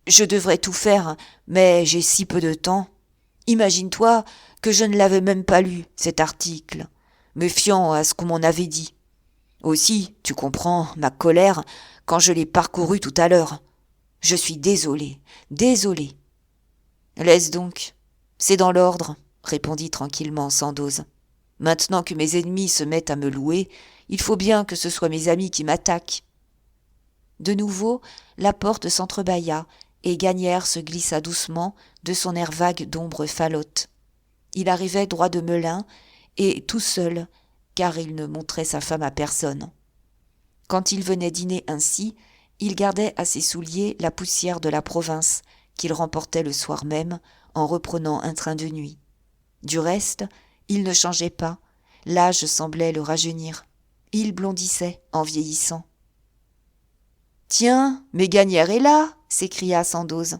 Je devrais tout faire, mais j'ai si peu de temps. Imagine-toi que je ne l'avais même pas lu, cet article, me fiant à ce qu'on m'en avait dit. Aussi, tu comprends ma colère quand je l'ai parcouru tout à l'heure. Je suis désolé. Laisse donc, c'est dans l'ordre, répondit tranquillement Sandoz. Maintenant que mes ennemis se mettent à me louer, il faut bien que ce soit mes amis qui m'attaquent. De nouveau, la porte s'entrebâilla et Gagnière se glissa doucement de son air vague d'ombre falote. Il arrivait droit de Melun et tout seul, car il ne montrait sa femme à personne. Quand il venait dîner ainsi, il gardait à ses souliers la poussière de la province qu'il remportait le soir même en reprenant un train de nuit. Du reste, il ne changeait pas, l'âge semblait le rajeunir. Il blondissait en vieillissant. « Tiens, mais Gagnière est là !» s'écria Sandoz.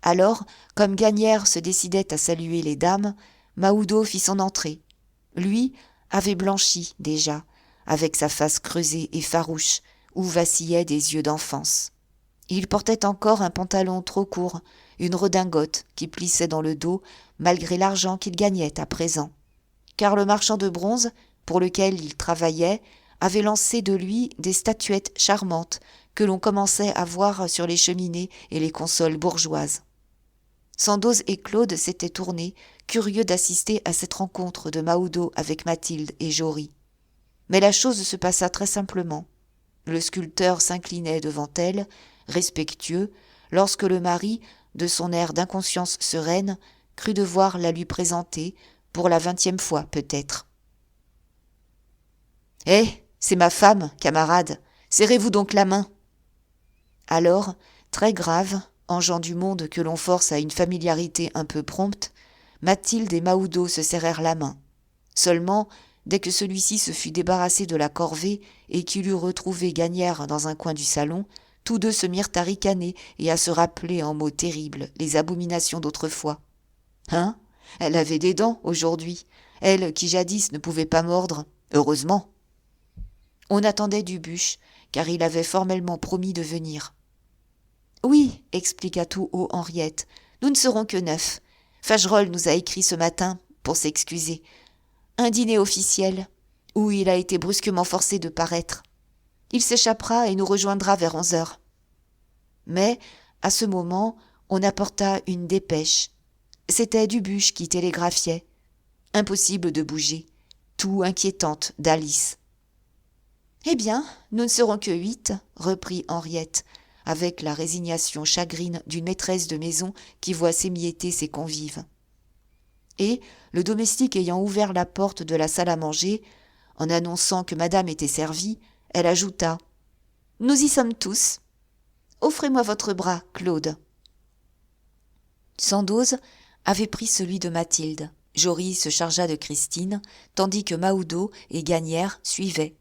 Alors, comme Gagnière se décidait à saluer les dames, Mahoudeau fit son entrée. Lui avait blanchi déjà, avec sa face creusée et farouche, où vacillaient des yeux d'enfance. Il portait encore un pantalon trop court, une redingote qui plissait dans le dos, malgré l'argent qu'il gagnait à présent. Car le marchand de bronze, pour lequel il travaillait, avait lancé de lui des statuettes charmantes que l'on commençait à voir sur les cheminées et les consoles bourgeoises. Sandoz et Claude s'étaient tournés, curieux d'assister à cette rencontre de Mahoudeau avec Mathilde et Jory. Mais la chose se passa très simplement. Le sculpteur s'inclinait devant elle, respectueux, lorsque le mari, de son air d'inconscience sereine, crut devoir la lui présenter, pour la 20e fois peut-être. « Eh, c'est ma femme, camarade, serrez-vous donc la main !» Alors, très grave, en gens du monde que l'on force à une familiarité un peu prompte, Mathilde et Mahoudeau se serrèrent la main. Seulement, dès que celui-ci se fut débarrassé de la corvée et qu'il eut retrouvé Gagnière dans un coin du salon, tous deux se mirent à ricaner et à se rappeler en mots terribles les abominations d'autrefois. Hein ? Elle avait des dents aujourd'hui, elle qui jadis ne pouvait pas mordre, heureusement. On attendait Dubuche, car il avait formellement promis de venir. « Oui, expliqua tout haut Henriette, nous ne serons que 9. Fagerolles nous a écrit ce matin pour s'excuser. Un dîner officiel, où il a été brusquement forcé de paraître. Il s'échappera et nous rejoindra vers 11h. » Mais, à ce moment, on apporta une dépêche. C'était Dubuche qui télégraphiait. Impossible de bouger, tout inquiétante d'Alice. « Eh bien, nous ne serons que 8, reprit Henriette, avec la résignation chagrine d'une maîtresse de maison qui voit s'émietter ses convives. Et, le domestique ayant ouvert la porte de la salle à manger, en annonçant que madame était servie, elle ajouta « Nous y sommes tous. » Offrez-moi votre bras, Claude. Sandoz avait pris celui de Mathilde. Jory se chargea de Christine, tandis que Mahoudeau et Gagnière suivaient,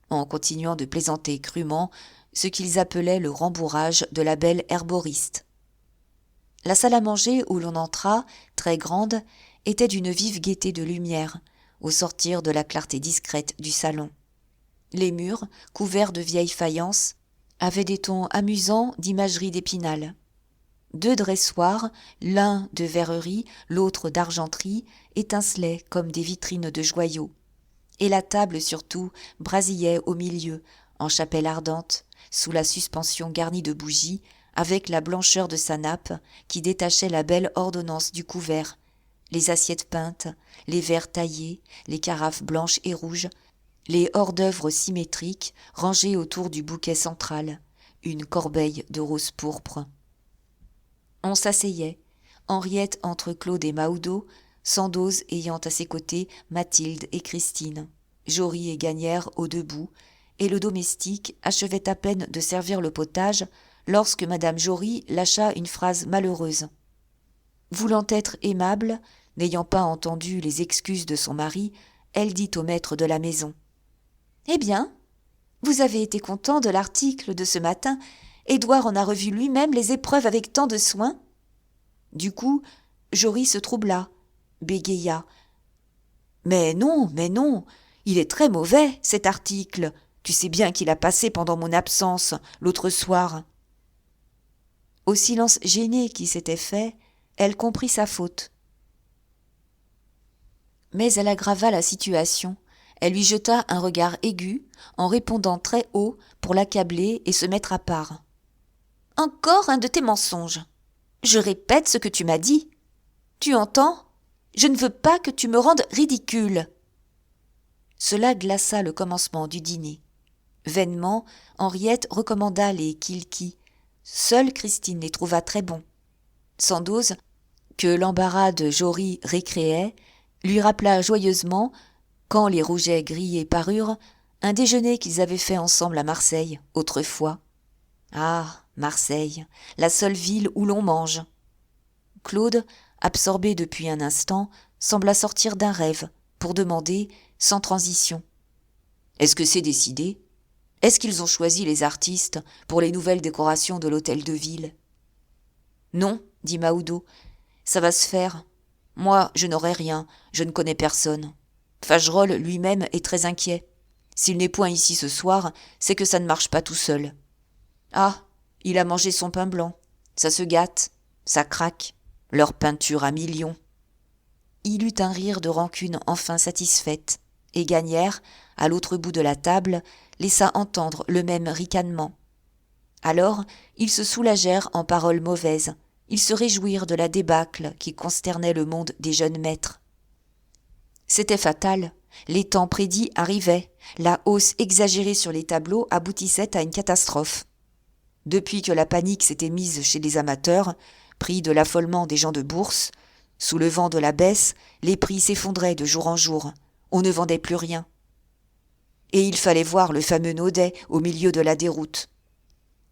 en continuant de plaisanter crûment ce qu'ils appelaient le rembourrage de la belle herboriste. La salle à manger où l'on entra, très grande, était d'une vive gaieté de lumière, au sortir de la clarté discrète du salon. Les murs, couverts de vieilles faïences, avaient des tons amusants d'imagerie d'Épinal. 2 dressoirs, l'un de verrerie, l'autre d'argenterie, étincelaient comme des vitrines de joyaux. Et la table surtout brasillait au milieu, en chapelle ardente, sous la suspension garnie de bougies, avec la blancheur de sa nappe qui détachait la belle ordonnance du couvert, les assiettes peintes, les verres taillés, les carafes blanches et rouges, les hors-d'œuvre symétriques rangés autour du bouquet central, une corbeille de rose pourpre. On s'asseyait, Henriette entre Claude et Mahoudeau, Sandoz ayant à ses côtés Mathilde et Christine, Jory et Gagnière au debout, et le domestique achevait à peine de servir le potage lorsque madame Jory lâcha une phrase malheureuse. Voulant être aimable, n'ayant pas entendu les excuses de son mari, elle dit au maître de la maison : « Eh bien, vous avez été content de l'article de ce matin. Édouard en a revu lui-même les épreuves avec tant de soin. » Du coup, Jory se troubla, bégaya. « Mais non, il est très mauvais, cet article. Tu sais bien qu'il a passé pendant mon absence, l'autre soir. » Au silence gêné qui s'était fait, elle comprit sa faute. Mais elle aggrava la situation. Elle lui jeta un regard aigu, en répondant très haut pour l'accabler et se mettre à part. « Encore un de tes mensonges. Je répète ce que tu m'as dit. Tu entends ? Je ne veux pas que tu me rendes ridicule. » Cela glaça le commencement du dîner. Vainement, Henriette recommanda les kilkis. Seule Christine les trouva très bons. Sandoz, que l'embarras de Jory récréait, lui rappela joyeusement, quand les rougets grillés parurent, un déjeuner qu'ils avaient fait ensemble à Marseille, autrefois. Ah, Marseille, la seule ville où l'on mange. Claude, absorbé depuis un instant, sembla sortir d'un rêve, pour demander, sans transition : « Est-ce que c'est décidé ? Est-ce qu'ils ont choisi les artistes pour les nouvelles décorations de l'hôtel de ville ? » « Non, dit Mahoudeau, ça va se faire. Moi, je n'aurai rien, je ne connais personne. Fagerolles lui-même est très inquiet. S'il n'est point ici ce soir, c'est que ça ne marche pas tout seul. Ah, il a mangé son pain blanc. Ça se gâte, ça craque. Leur peinture à millions. » Il eut un rire de rancune enfin satisfaite, et Gagnière, à l'autre bout de la table, laissa entendre le même ricanement. Alors, ils se soulagèrent en paroles mauvaises. Ils se réjouirent de la débâcle qui consternait le monde des jeunes maîtres. C'était fatal. Les temps prédits arrivaient. La hausse exagérée sur les tableaux aboutissait à une catastrophe. Depuis que la panique s'était mise chez les amateurs, pris de l'affolement des gens de bourse, sous le vent de la baisse, les prix s'effondraient de jour en jour. On ne vendait plus rien. Et il fallait voir le fameux Naudet au milieu de la déroute.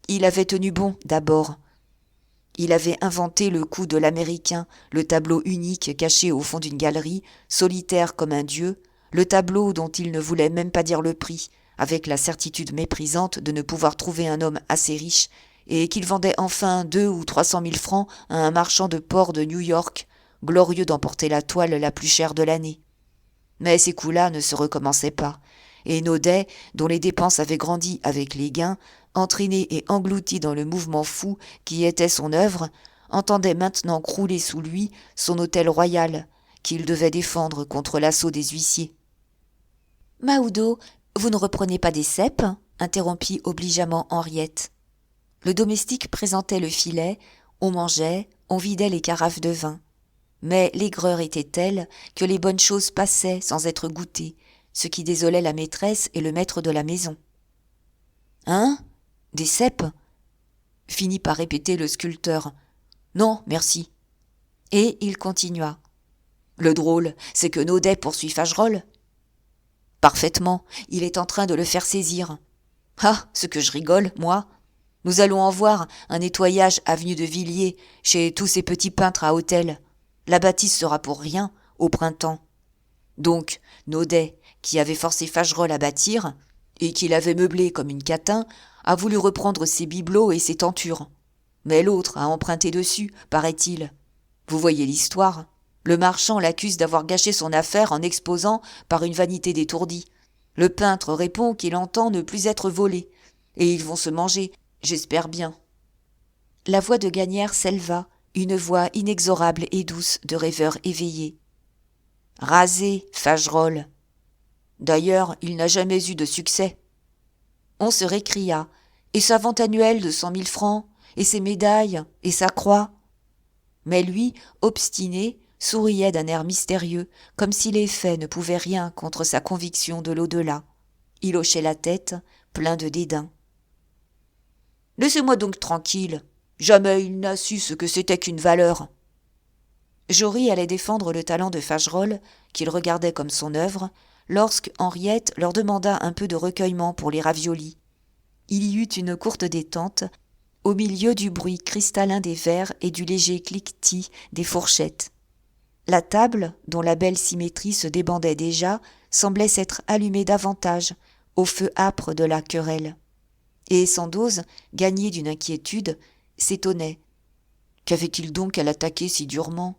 Il avait tenu bon d'abord. Il avait inventé le coup de l'américain, le tableau unique caché au fond d'une galerie, solitaire comme un dieu, le tableau dont il ne voulait même pas dire le prix, avec la certitude méprisante de ne pouvoir trouver un homme assez riche, et qu'il vendait enfin 200 ou 300 000 francs à un marchand de porc de New York, glorieux d'emporter la toile la plus chère de l'année. Mais ces coups-là ne se recommençaient pas, et Naudet, dont les dépenses avaient grandi avec les gains, entraîné et englouti dans le mouvement fou qui était son œuvre, entendait maintenant crouler sous lui son hôtel royal, qu'il devait défendre contre l'assaut des huissiers. « Mahoudeau, vous ne reprenez pas des cèpes ?» interrompit obligeamment Henriette. Le domestique présentait le filet, on mangeait, on vidait les carafes de vin. Mais l'aigreur était telle que les bonnes choses passaient sans être goûtées, ce qui désolait la maîtresse et le maître de la maison. « Hein ? Des cèpes ?» finit par répéter le sculpteur. « Non, merci. » Et il continua. « Le drôle, c'est que Naudet poursuit Fagerolles. »« Parfaitement, il est en train de le faire saisir. »« Ah, ce que je rigole, moi !» Nous allons en voir un nettoyage avenue de Villiers, chez tous ces petits peintres à hôtel. La bâtisse sera pour rien, au printemps. » Donc, Naudet, qui avait forcé Fagerolles à bâtir, et qui l'avait meublé comme une catin, a voulu reprendre ses bibelots et ses tentures. Mais l'autre a emprunté dessus, paraît-il. Vous voyez l'histoire. Le marchand l'accuse d'avoir gâché son affaire en exposant par une vanité détourdie. Le peintre répond qu'il entend ne plus être volé. Et ils vont se manger, j'espère bien. La voix de Gagnière s'éleva, une voix inexorable et douce de rêveur éveillé. Rasé, Fagerolles. D'ailleurs, il n'a jamais eu de succès. On se récria. Et sa vente annuelle de 100 000 francs, et ses médailles, et sa croix. Mais lui, obstiné, souriait d'un air mystérieux, comme si les faits ne pouvaient rien contre sa conviction de l'au-delà. Il hochait la tête, plein de dédain. « Laissez-moi donc tranquille. Jamais il n'a su ce que c'était qu'une valeur. » Jory allait défendre le talent de Fagerolles, qu'il regardait comme son œuvre, lorsque Henriette leur demanda un peu de recueillement pour les raviolis. Il y eut une courte détente, au milieu du bruit cristallin des verres et du léger cliquetis des fourchettes. La table, dont la belle symétrie se débandait déjà, semblait s'être allumée davantage, au feu âpre de la querelle. Et Sandoz, gagné d'une inquiétude, s'étonnait. Qu'avait-il donc à l'attaquer si durement ?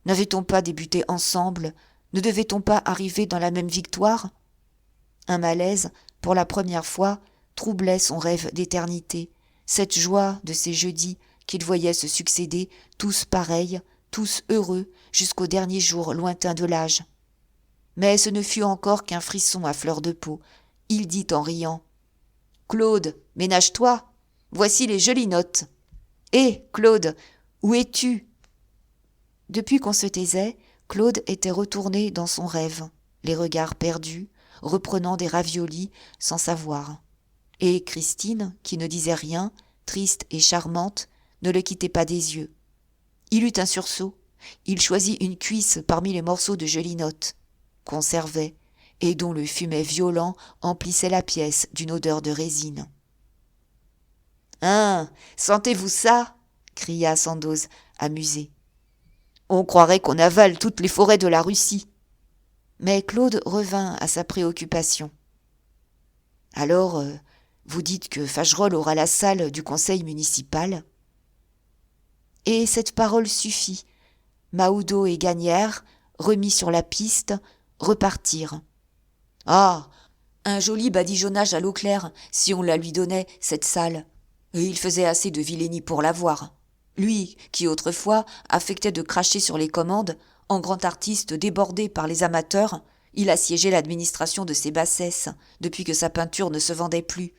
N'avait-on pas débuté ensemble ? Ne devait-on pas arriver dans la même victoire ? Un malaise, pour la première fois, troublait son rêve d'éternité, cette joie de ces jeudis qu'il voyait se succéder, tous pareils, tous heureux, jusqu'au dernier jour lointain de l'âge. Mais ce ne fut encore qu'un frisson à fleur de peau. Il dit en riant : « Claude, ménage-toi, voici les jolies notes. Hé, Claude, où es-tu » Depuis qu'on se taisait, Claude était retourné dans son rêve, les regards perdus, reprenant des raviolis sans savoir. Et Christine, qui ne disait rien, triste et charmante, ne le quittait pas des yeux. Il eut un sursaut. Il choisit une cuisse parmi les morceaux de gelinotte, qu'on servait, et dont le fumet violent emplissait la pièce d'une odeur de résine. « Hein, sentez-vous ça » cria Sandoz, amusé. « On croirait qu'on avale toutes les forêts de la Russie. » Mais Claude revint à sa préoccupation. « Alors, vous dites que Fagerolles aura la salle du conseil municipal ?» Et cette parole suffit. Mahoudeau et Gagnière, remis sur la piste, repartirent. « Ah, un joli badigeonnage à l'eau claire, si on la lui donnait, cette salle. Et il faisait assez de vilainie pour l'avoir. Lui, qui autrefois affectait de cracher sur les commandes, en grand artiste débordé par les amateurs, il assiégeait l'administration de ses bassesses, depuis que sa peinture ne se vendait plus.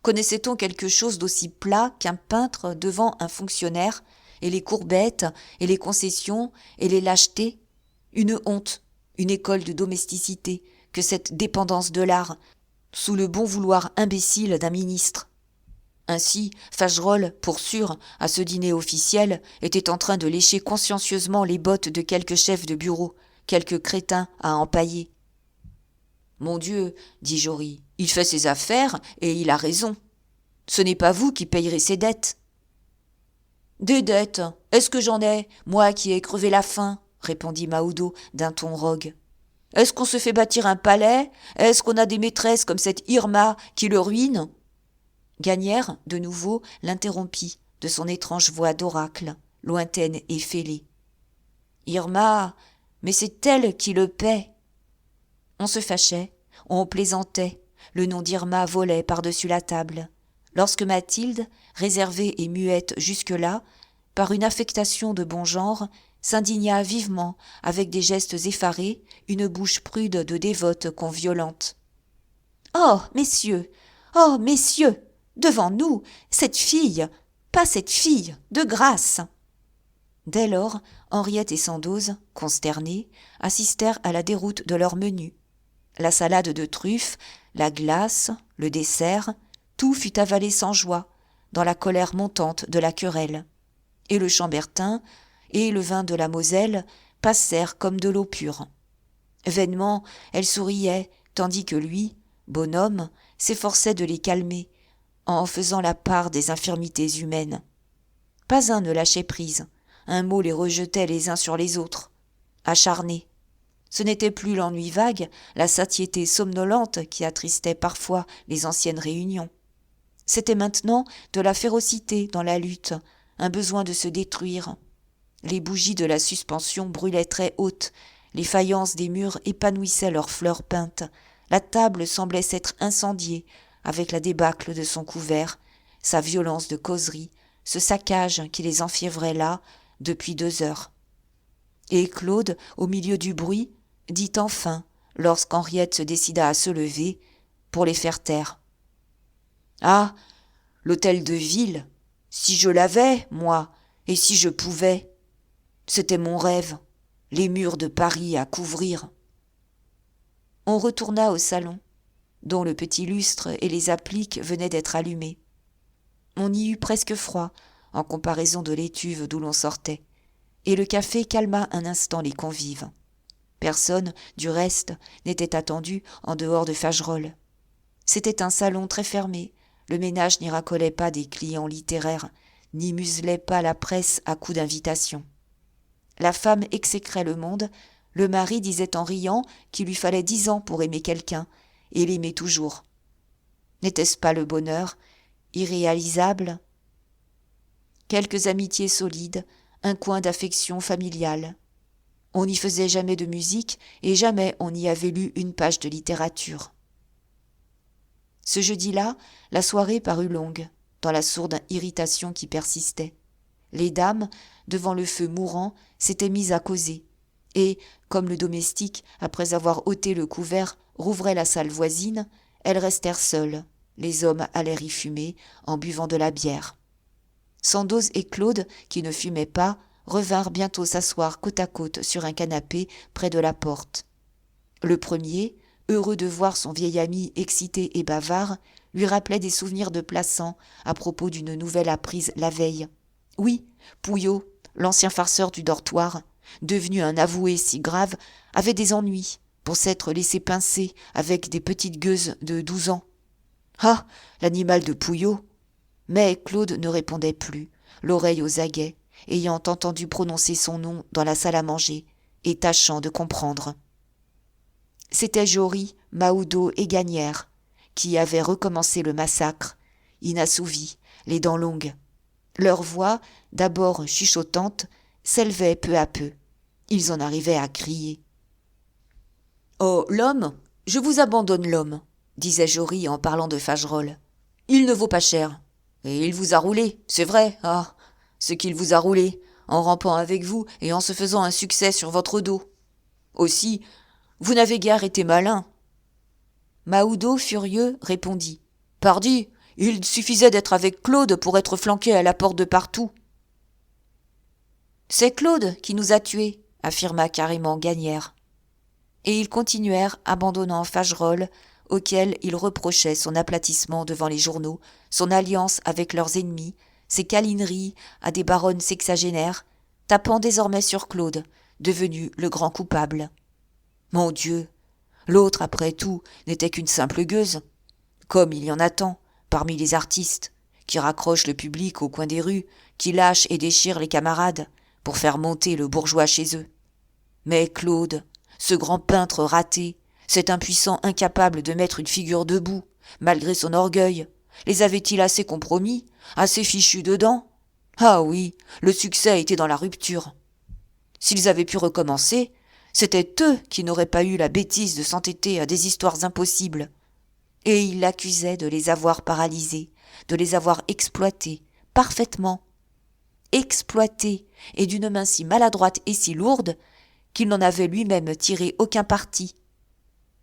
Connaissait-on quelque chose d'aussi plat qu'un peintre devant un fonctionnaire, et les courbettes, et les concessions, et les lâchetés ? Une honte, une école de domesticité, que cette dépendance de l'art, sous le bon vouloir imbécile d'un ministre. Ainsi, Fagerolles, pour sûr, à ce dîner officiel, était en train de lécher consciencieusement les bottes de quelques chefs de bureau, quelques crétins à empailler. « Mon Dieu, dit Jory, il fait ses affaires et il a raison. Ce n'est pas vous qui payerez ses dettes. » « Des dettes, est-ce que j'en ai, moi qui ai crevé la faim ?» répondit Mahoudeau d'un ton rogue. « Est-ce qu'on se fait bâtir un palais ? Est-ce qu'on a des maîtresses comme cette Irma qui le ruine ?» Gagnière, de nouveau, l'interrompit de son étrange voix d'oracle, lointaine et fêlée. « Irma, mais c'est elle qui le paie !» On se fâchait, on plaisantait, le nom d'Irma volait par-dessus la table. Lorsque Mathilde, réservée et muette jusque-là, par une affectation de bon genre, s'indigna vivement, avec des gestes effarés, une bouche prude de dévote conviolente. « Oh, messieurs ! Oh, messieurs ! Devant nous, cette fille, pas cette fille, de grâce !» Dès lors, Henriette et Sandoz, consternés, assistèrent à la déroute de leur menu. La salade de truffes, la glace, le dessert, tout fut avalé sans joie, dans la colère montante de la querelle. Et le chambertin et le vin de la Moselle passèrent comme de l'eau pure. Vainement, elle souriait, tandis que lui, bonhomme, s'efforçait de les calmer, en faisant la part des infirmités humaines. Pas un ne lâchait prise, un mot les rejetait les uns sur les autres. Acharnés. Ce n'était plus l'ennui vague, la satiété somnolente qui attristait parfois les anciennes réunions. C'était maintenant de la férocité dans la lutte, un besoin de se détruire. Les bougies de la suspension brûlaient très hautes, les faïences des murs épanouissaient leurs fleurs peintes, la table semblait s'être incendiée avec la débâcle de son couvert, sa violence de causerie, ce saccage qui les enfiévrait là depuis 2 heures. Et Claude, au milieu du bruit, dit enfin, lorsqu'Henriette se décida à se lever, pour les faire taire. « Ah, l'hôtel de ville, si je l'avais, moi, et si je pouvais. C'était mon rêve, les murs de Paris à couvrir. » On retourna au salon, dont le petit lustre et les appliques venaient d'être allumés. On y eut presque froid, en comparaison de l'étuve d'où l'on sortait, et le café calma un instant les convives. Personne, du reste, n'était attendu en dehors de Fagerolles. C'était un salon très fermé, le ménage n'y racolait pas des clients littéraires, n'y muselait pas la presse à coups d'invitation. La femme exécrait le monde, le mari disait en riant qu'il lui fallait 10 ans pour aimer quelqu'un, et l'aimer toujours. N'était-ce pas le bonheur, irréalisable ? Quelques amitiés solides, un coin d'affection familiale. On n'y faisait jamais de musique et jamais on n'y avait lu une page de littérature. Ce jeudi-là, la soirée parut longue, dans la sourde irritation qui persistait. Les dames, devant le feu mourant, s'étaient mises à causer. Et, comme le domestique, après avoir ôté le couvert, rouvrait la salle voisine, elles restèrent seules. Les hommes allèrent y fumer, en buvant de la bière. Sandoz et Claude, qui ne fumaient pas, revinrent bientôt s'asseoir côte à côte sur un canapé près de la porte. Le premier, heureux de voir son vieil ami excité et bavard, lui rappelait des souvenirs de Plassans à propos d'une nouvelle apprise la veille. Oui, Pouillot, l'ancien farceur du dortoir, devenu un avoué si grave, avait des ennuis pour s'être laissé pincer avec des petites gueuses de 12 ans. Ah, l'animal de Pouillot ! Mais Claude ne répondait plus, l'oreille aux aguets, ayant entendu prononcer son nom dans la salle à manger, et tâchant de comprendre. C'étaient Jory, Mahoudeau et Gagnière, qui avaient recommencé le massacre, inassouvis, les dents longues. Leur voix, d'abord chuchotante, s'élevait peu à peu. Ils en arrivaient à crier. « Oh, l'homme, je vous abandonne l'homme, » disait Jory en parlant de Fagerolles. « Il ne vaut pas cher. Et il vous a roulé, c'est vrai, ah, ce qu'il vous a roulé, en rampant avec vous et en se faisant un succès sur votre dos. Aussi, vous n'avez guère été malin. » Mahoudeau, furieux, répondit. « Pardi, il suffisait d'être avec Claude pour être flanqué à la porte de partout. »« C'est Claude qui nous a tués, » affirma carrément Gagnière. Et ils continuèrent, abandonnant Fagerolles, auquel ils reprochaient son aplatissement devant les journaux, son alliance avec leurs ennemis, ses câlineries à des baronnes sexagénaires, tapant désormais sur Claude, devenu le grand coupable. Mon Dieu, l'autre, après tout, n'était qu'une simple gueuse, comme il y en a tant, parmi les artistes, qui raccrochent le public au coin des rues, qui lâchent et déchirent les camarades, pour faire monter le bourgeois chez eux. Mais Claude, ce grand peintre raté, cet impuissant incapable de mettre une figure debout, malgré son orgueil, les avait-il assez compromis, assez fichus dedans ? Ah oui, le succès était dans la rupture. S'ils avaient pu recommencer, c'étaient eux qui n'auraient pas eu la bêtise de s'entêter à des histoires impossibles. Et il l'accusait de les avoir paralysés, de les avoir exploités, parfaitement. Exploités, et d'une main si maladroite et si lourde, qu'il n'en avait lui-même tiré aucun parti.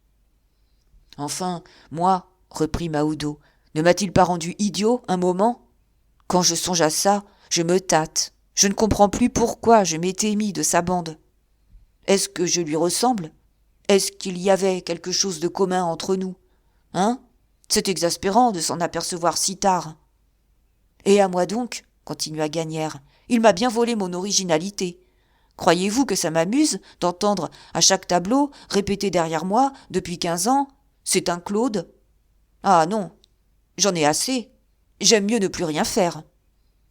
« Enfin, moi, reprit Mahoudeau, ne m'a-t-il pas rendu idiot un moment ? Quand je songe à ça, je me tâte. Je ne comprends plus pourquoi je m'étais mis de sa bande. Est-ce que je lui ressemble ? Est-ce qu'il y avait quelque chose de commun entre nous ? Hein ? C'est exaspérant de s'en apercevoir si tard. Et à moi donc, continua Gagnière, il m'a bien volé mon originalité. Croyez-vous que ça m'amuse d'entendre à chaque tableau répéter derrière moi, depuis 15 ans, c'est un Claude ? Ah non, j'en ai assez. J'aime mieux ne plus rien faire.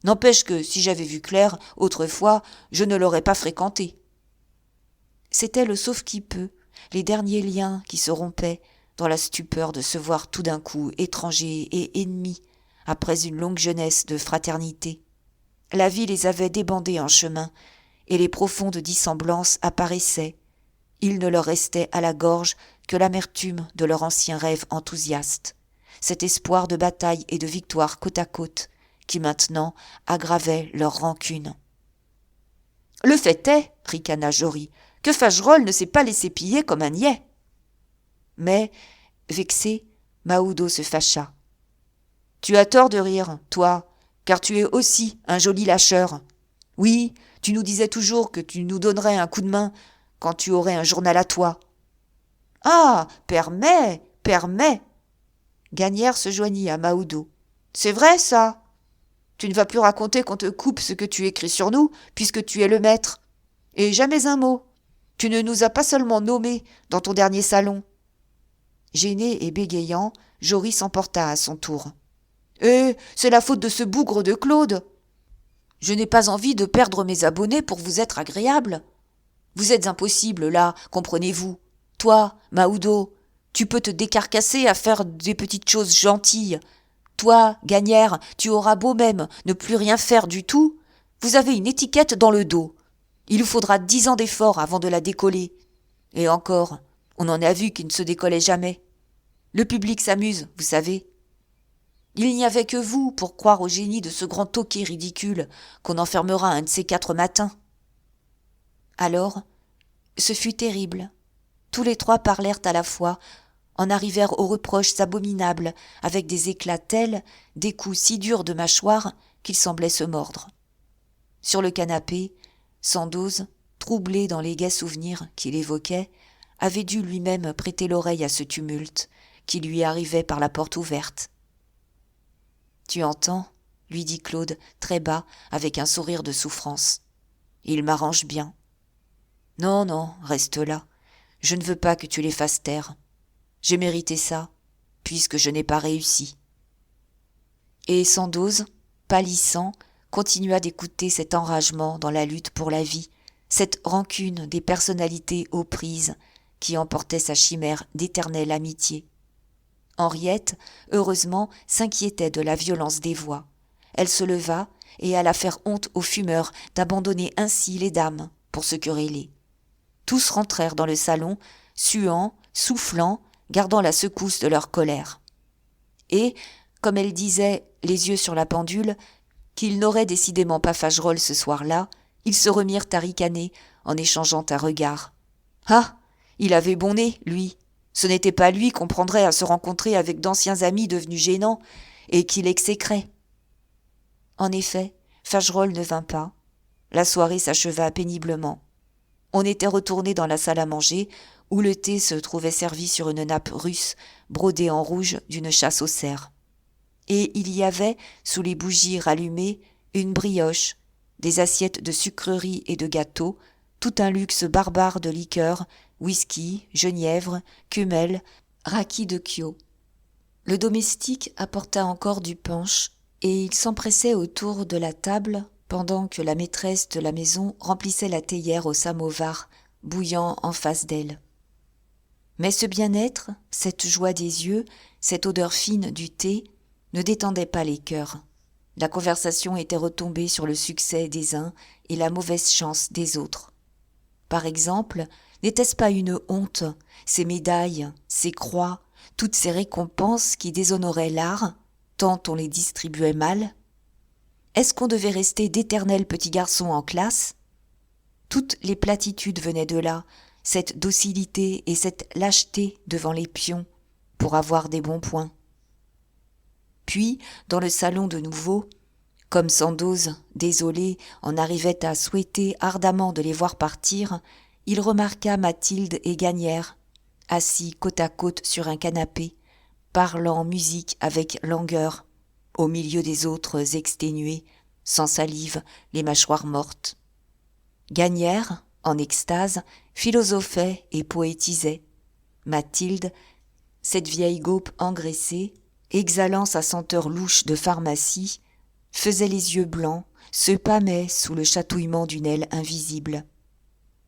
N'empêche que si j'avais vu clair, autrefois, je ne l'aurais pas fréquenté. » C'était le sauve-qui-peut, les derniers liens qui se rompaient dans la stupeur de se voir tout d'un coup étrangers et ennemis après une longue jeunesse de fraternité. La vie les avait débandés en chemin, et les profondes dissemblances apparaissaient. Il ne leur restait à la gorge que l'amertume de leur ancien rêve enthousiaste, cet espoir de bataille et de victoire côte à côte, qui maintenant aggravait leur rancune. « Le fait est, ricana Jory, que Fagerolles ne s'est pas laissé piller comme un niais. » Mais, vexé, Mahoudeau se fâcha. « Tu as tort de rire, toi, car tu es aussi un joli lâcheur. Oui, tu nous disais toujours que tu nous donnerais un coup de main quand tu aurais un journal à toi. »« Ah, permets. » Gagnière se joignit à Mahoudeau. « C'est vrai, ça. Tu ne vas plus raconter qu'on te coupe ce que tu écris sur nous, puisque tu es le maître. Et jamais un mot. Tu ne nous as pas seulement nommés dans ton dernier salon. » Gêné et bégayant, Jory s'emporta à son tour. « C'est la faute de ce bougre de Claude. Je n'ai pas envie de perdre mes abonnés pour vous être agréable. Vous êtes impossible, là, comprenez-vous. Toi, Mahoudeau, tu peux te décarcasser à faire des petites choses gentilles. Toi, Gagnière, tu auras beau même ne plus rien faire du tout. Vous avez une étiquette dans le dos. Il vous faudra 10 ans d'efforts avant de la décoller. Et encore, on en a vu qui ne se décollaient jamais. Le public s'amuse, vous savez. Il n'y avait que vous pour croire au génie de ce grand toqué ridicule qu'on enfermera un de ces 4 matins. » Alors, ce fut terrible. Tous les trois parlèrent à la fois, en arrivèrent aux reproches abominables, avec des éclats tels, des coups si durs de mâchoire, qu'ils semblaient se mordre. Sur le canapé, Sandoz, troublé dans les gais souvenirs qu'il évoquait, avait dû lui-même prêter l'oreille à ce tumulte, qui lui arrivait par la porte ouverte. « Tu entends » lui dit Claude, très bas, avec un sourire de souffrance. « Il m'arrange bien. »« Non, non, reste là. Je ne veux pas que tu les fasses taire. J'ai mérité ça, puisque je n'ai pas réussi. » Et Sandoz, pâlissant, continua d'écouter cet enragement dans la lutte pour la vie, cette rancune des personnalités aux prises qui emportait sa chimère d'éternelle amitié. Henriette, heureusement, s'inquiétait de la violence des voix. Elle se leva et alla faire honte aux fumeurs d'abandonner ainsi les dames pour se quereller. Tous rentrèrent dans le salon, suant, soufflant, gardant la secousse de leur colère. Et, comme elle disait, les yeux sur la pendule, qu'ils n'auraient décidément pas Fagerolles ce soir-là, ils se remirent à ricaner en échangeant un regard. Ah, il avait bon nez, lui. Ce n'était pas lui qu'on prendrait à se rencontrer avec d'anciens amis devenus gênants et qui l'exécraient. En effet, Fagerolles ne vint pas. La soirée s'acheva péniblement. On était retourné dans la salle à manger, où le thé se trouvait servi sur une nappe russe, brodée en rouge d'une chasse aux cerfs. Et il y avait, sous les bougies rallumées, une brioche, des assiettes de sucreries et de gâteaux, tout un luxe barbare de liqueurs, whisky, genièvre, kümmel, raki de Kyo. Le domestique apporta encore du punch, et il s'empressait autour de la table pendant que la maîtresse de la maison remplissait la théière au samovar, bouillant en face d'elle. Mais ce bien-être, cette joie des yeux, cette odeur fine du thé, ne détendaient pas les cœurs. La conversation était retombée sur le succès des uns et la mauvaise chance des autres. Par exemple, n'était-ce pas une honte, ces médailles, ces croix, toutes ces récompenses qui déshonoraient l'art, tant on les distribuait mal? Est-ce qu'on devait rester d'éternels petits garçons en classe? Toutes les platitudes venaient de là, cette docilité et cette lâcheté devant les pions, pour avoir des bons points. Puis, dans le salon de nouveau, comme Sandoz, désolé, en arrivait à souhaiter ardemment de les voir partir, il remarqua Mathilde et Gagnière, assis côte à côte sur un canapé, parlant musique avec langueur, au milieu des autres exténués, sans salive, les mâchoires mortes. Gagnière, en extase, philosophait et poétisait. Mathilde, cette vieille gaupe engraissée, exhalant sa senteur louche de pharmacie, faisait les yeux blancs, se pâmait sous le chatouillement d'une aile invisible.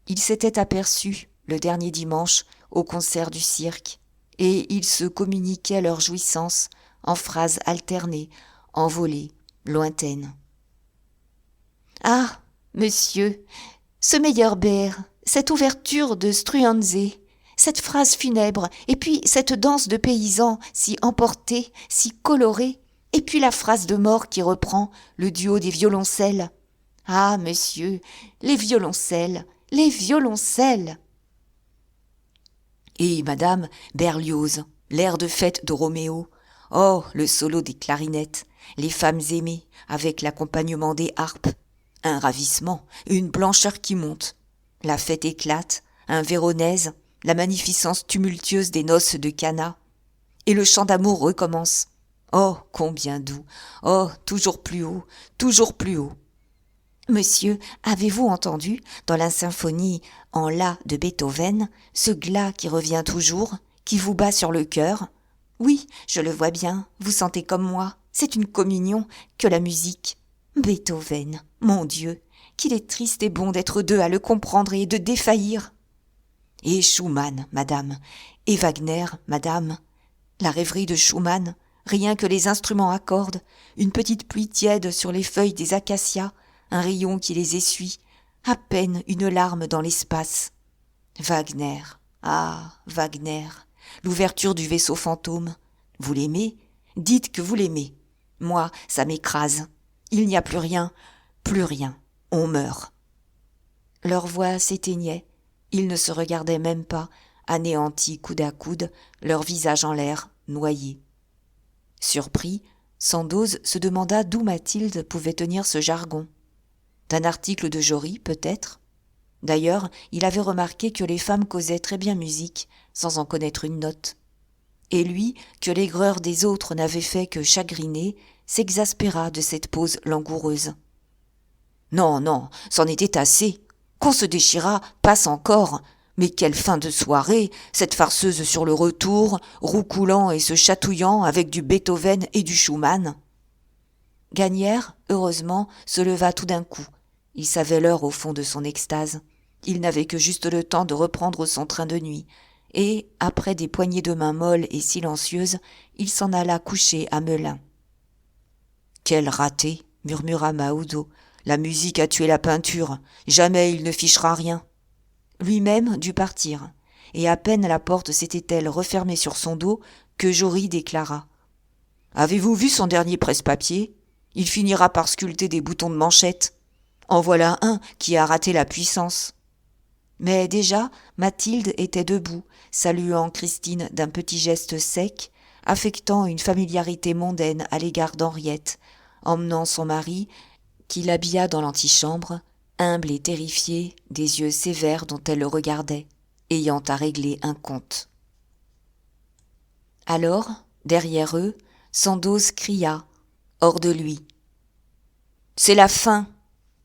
Il s'était aperçu, le dernier dimanche, au concert du cirque, et ils se communiquaient leurs jouissances en phrases alternées, envolées, lointaines. « Ah, monsieur, ce Meyerbeer, cette ouverture de Struensee, cette phrase funèbre, et puis cette danse de paysans si emportée, si colorée, et puis la phrase de mort qui reprend le duo des violoncelles. Ah, monsieur, les violoncelles, les violoncelles !» Et madame, Berlioz, l'air de fête de Roméo, oh, le solo des clarinettes, les femmes aimées, avec l'accompagnement des harpes, un ravissement, une blancheur qui monte. La fête éclate, un Véronèse, la magnificence tumultueuse des noces de Cana. Et le chant d'amour recommence. Oh, combien doux, oh, toujours plus haut, toujours plus haut. Monsieur, avez-vous entendu, dans la symphonie en La de Beethoven, ce glas qui revient toujours, qui vous bat sur le cœur? Oui, je le vois bien, vous sentez comme moi, c'est une communion que la musique. Beethoven, mon Dieu, qu'il est triste et bon d'être deux à le comprendre et de défaillir. Et Schumann, madame, et Wagner, madame. La rêverie de Schumann, rien que les instruments à cordes, une petite pluie tiède sur les feuilles des acacias, un rayon qui les essuie, à peine une larme dans l'espace. Wagner, ah, Wagner, l'ouverture du vaisseau fantôme. Vous l'aimez? Dites que vous l'aimez. Moi, ça m'écrase. Il n'y a plus rien, on meurt. Leur voix s'éteignait, ils ne se regardaient même pas, anéantis coude à coude, leur visage en l'air, noyés. Surpris, Sandoz se demanda d'où Mathilde pouvait tenir ce jargon. D'un article de Jory, peut-être. D'ailleurs, il avait remarqué que les femmes causaient très bien musique, sans en connaître une note. Et lui, que l'aigreur des autres n'avait fait que chagriner, s'exaspéra de cette pose langoureuse. Non, non, c'en était assez. Qu'on se déchirât, passe encore. Mais quelle fin de soirée, cette farceuse sur le retour, roucoulant et se chatouillant avec du Beethoven et du Schumann. Gagnière, heureusement, se leva tout d'un coup. Il savait l'heure au fond de son extase. Il n'avait que juste le temps de reprendre son train de nuit. Et, après des poignées de main molles et silencieuses, il s'en alla coucher à Melun. « Quel raté !» murmura Mahoudeau. « La musique a tué la peinture. Jamais il ne fichera rien. » Lui-même dut partir. Et à peine la porte s'était-elle refermée sur son dos que Jory déclara. « Avez-vous vu son dernier presse-papier ? Il finira par sculpter des boutons de manchette. En voilà un qui a raté la puissance. » Mais déjà, Mathilde était debout, saluant Christine d'un petit geste sec, affectant une familiarité mondaine à l'égard d'Henriette, emmenant son mari, qui l'habilla dans l'antichambre, humble et terrifié, des yeux sévères dont elle le regardait, ayant à régler un compte. Alors, derrière eux, Sandoz cria, hors de lui. « C'est la fin.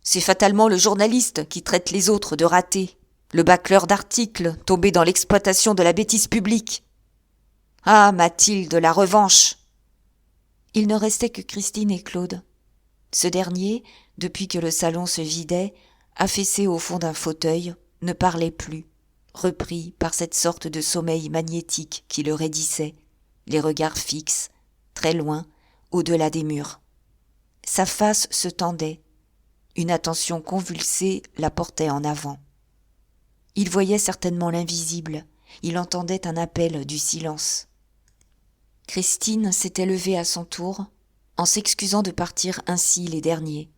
C'est fatalement le journaliste qui traite les autres de ratés. Le bâcleur d'articles, tombé dans l'exploitation de la bêtise publique. Ah, Mathilde, la revanche !» Il ne restait que Christine et Claude. Ce dernier, depuis que le salon se vidait, affaissé au fond d'un fauteuil, ne parlait plus, repris par cette sorte de sommeil magnétique qui le raidissait, les regards fixes, très loin, au-delà des murs. Sa face se tendait, une attention convulsée la portait en avant. Il voyait certainement l'invisible, il entendait un appel du silence. Christine s'était levée à son tour, en s'excusant de partir ainsi les derniers.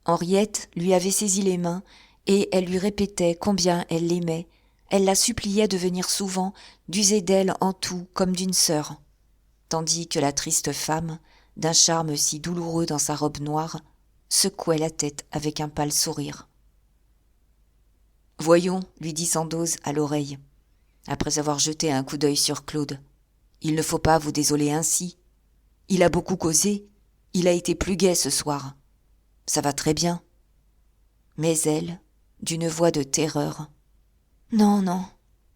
Henriette lui avait saisi les mains et elle lui répétait combien elle l'aimait. Elle la suppliait de venir souvent, d'user d'elle en tout comme d'une sœur. Tandis que la triste femme, d'un charme si douloureux dans sa robe noire, secouait la tête avec un pâle sourire. « Voyons, lui dit Sandoz à l'oreille, après avoir jeté un coup d'œil sur Claude. Il ne faut pas vous désoler ainsi. Il a beaucoup causé, il a été plus gai ce soir. Ça va très bien. » Mais elle, d'une voix de terreur. « Non, non,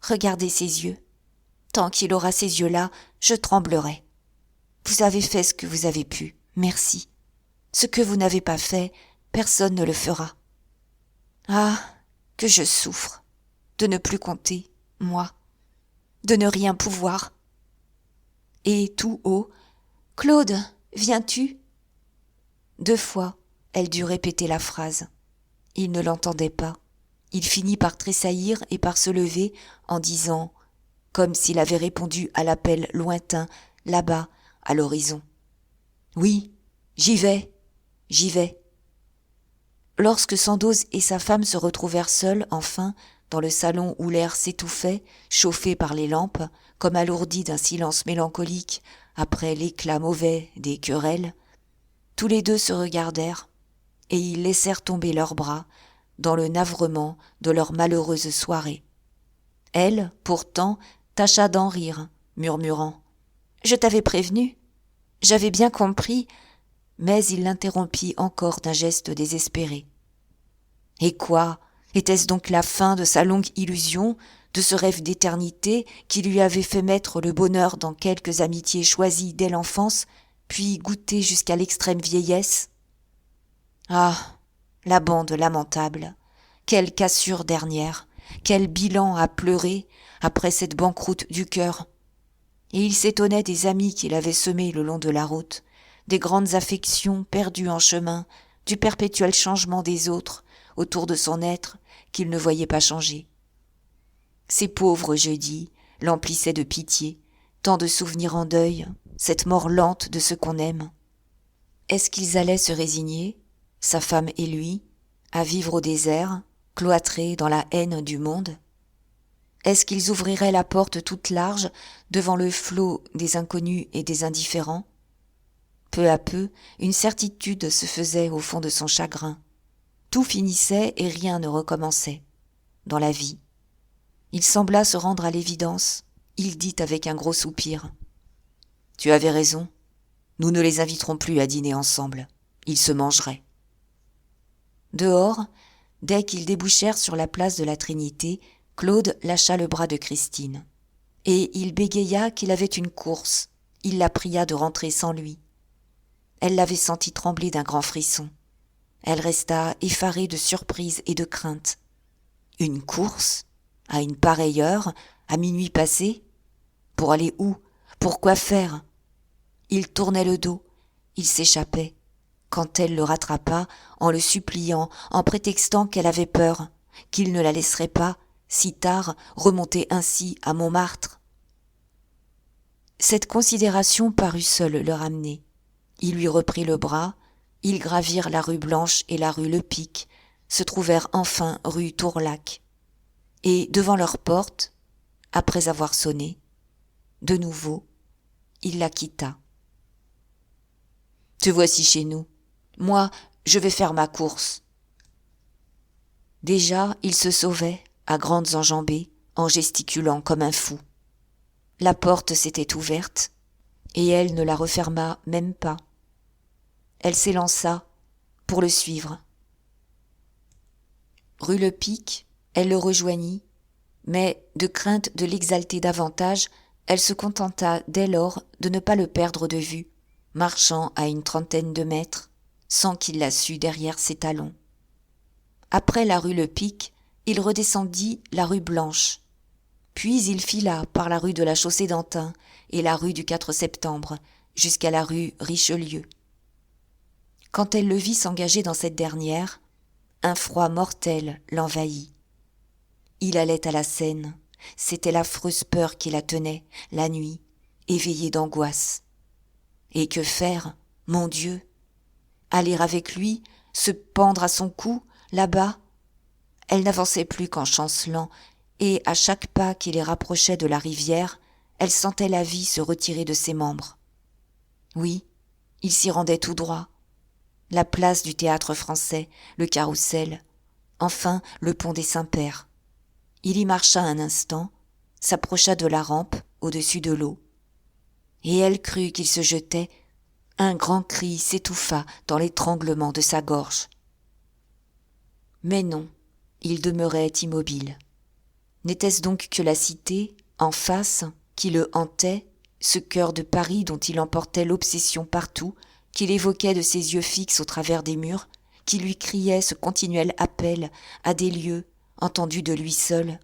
regardez ses yeux. Tant qu'il aura ces yeux-là, je tremblerai. Vous avez fait ce que vous avez pu, merci. Ce que vous n'avez pas fait, personne ne le fera. Ah, que je souffre de ne plus compter, moi, de ne rien pouvoir. » Et tout haut, « Claude, viens-tu » 2 fois, elle dut répéter la phrase. Il ne l'entendait pas. Il finit par tressaillir et par se lever en disant, comme s'il avait répondu à l'appel lointain, là-bas, à l'horizon. « Oui, j'y vais, j'y vais. » Lorsque Sandoz et sa femme se retrouvèrent seuls, enfin, dans le salon où l'air s'étouffait, chauffé par les lampes, comme alourdi d'un silence mélancolique, après l'éclat mauvais des querelles, tous les deux se regardèrent, et ils laissèrent tomber leurs bras dans le navrement de leur malheureuse soirée. Elle, pourtant, tâcha d'en rire, murmurant « Je t'avais prévenu, j'avais bien compris », mais il l'interrompit encore d'un geste désespéré. Et quoi? Était-ce donc la fin de sa longue illusion, de ce rêve d'éternité qui lui avait fait mettre le bonheur dans quelques amitiés choisies dès l'enfance, puis goûter jusqu'à l'extrême vieillesse? Ah, la bande lamentable! Quelle cassure dernière! Quel bilan à pleurer après cette banqueroute du cœur! Et il s'étonnait des amis qu'il avait semés le long de la route, des grandes affections perdues en chemin, du perpétuel changement des autres autour de son être qu'il ne voyait pas changer. Ces pauvres jeudis l'emplissaient de pitié, tant de souvenirs en deuil, cette mort lente de ce qu'on aime. Est-ce qu'ils allaient se résigner, sa femme et lui, à vivre au désert, cloîtrés dans la haine du monde? Est-ce qu'ils ouvriraient la porte toute large devant le flot des inconnus et des indifférents? Peu à peu, une certitude se faisait au fond de son chagrin. Tout finissait et rien ne recommençait. Dans la vie. Il sembla se rendre à l'évidence. Il dit avec un gros soupir. « Tu avais raison. Nous ne les inviterons plus à dîner ensemble. Ils se mangeraient. » Dehors, dès qu'ils débouchèrent sur la place de la Trinité, Claude lâcha le bras de Christine. Et il bégaya qu'il avait une course. Il la pria de rentrer sans lui. Elle l'avait senti trembler d'un grand frisson. Elle resta effarée de surprise et de crainte. Une course? À une pareille heure? À minuit passé? Pour aller où? Pour quoi faire? Il tournait le dos. Il s'échappait. Quand elle le rattrapa, en le suppliant, en prétextant qu'elle avait peur, qu'il ne la laisserait pas, si tard, remonter ainsi à Montmartre. Cette considération parut seule le ramener. Il lui reprit le bras, ils gravirent la rue Blanche et la rue Le Pic, se trouvèrent enfin rue Tourlaque. Et devant leur porte, après avoir sonné, de nouveau, il la quitta. « Te voici chez nous. Moi, je vais faire ma course. » Déjà, il se sauvait, à grandes enjambées, en gesticulant comme un fou. La porte s'était ouverte, et elle ne la referma même pas. Elle s'élança pour le suivre. Rue Le Pic, elle le rejoignit, mais, de crainte de l'exalter davantage, elle se contenta dès lors de ne pas le perdre de vue, marchant à une 30aine de mètres, sans qu'il la sût derrière ses talons. Après la rue Le Pic, il redescendit la rue Blanche. Puis il fila par la rue de la Chaussée-d'Antin et la rue du 4 septembre, jusqu'à la rue Richelieu. Quand elle le vit s'engager dans cette dernière, un froid mortel l'envahit. Il allait à la Seine, c'était l'affreuse peur qui la tenait, la nuit, éveillée d'angoisse. Et que faire, mon Dieu? Aller avec lui, se pendre à son cou, là-bas? Elle n'avançait plus qu'en chancelant, et à chaque pas qui les rapprochait de la rivière, elle sentait la vie se retirer de ses membres. Oui, il s'y rendait tout droit. La place du Théâtre-Français, le Carrousel, enfin le pont des Saints-Pères. Il y marcha un instant, s'approcha de la rampe au-dessus de l'eau. Et elle crut qu'il se jetait. Un grand cri s'étouffa dans l'étranglement de sa gorge. Mais non, il demeurait immobile. N'était-ce donc que la cité, en face, qui le hantait, ce cœur de Paris dont il emportait l'obsession partout, qu'il évoquait de ses yeux fixes au travers des murs, qui lui criait ce continuel appel à des lieux entendus de lui seul.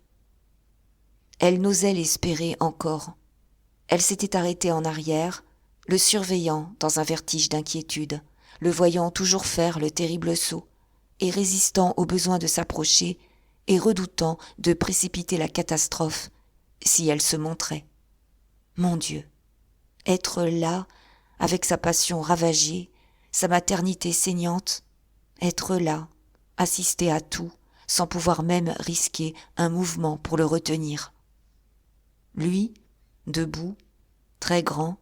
Elle n'osait l'espérer encore. Elle s'était arrêtée en arrière, le surveillant dans un vertige d'inquiétude, le voyant toujours faire le terrible saut, et résistant au besoin de s'approcher, et redoutant de précipiter la catastrophe si elle se montrait. Mon Dieu, être là, avec sa passion ravagée, sa maternité saignante, être là, assister à tout, sans pouvoir même risquer un mouvement pour le retenir. Lui, debout, très grand,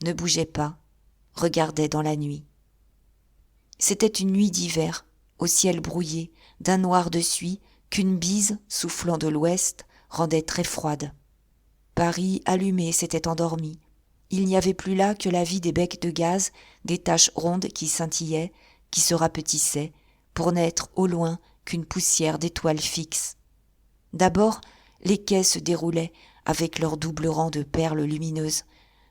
ne bougeait pas, regardait dans la nuit. C'était une nuit d'hiver, au ciel brouillé, d'un noir de suie qu'une bise, soufflant de l'ouest, rendait très froide. Paris allumé s'était endormi. Il n'y avait plus là que la vie des becs de gaz, des taches rondes qui scintillaient, qui se rapetissaient, pour n'être au loin qu'une poussière d'étoiles fixes. D'abord, les quais se déroulaient avec leur double rang de perles lumineuses,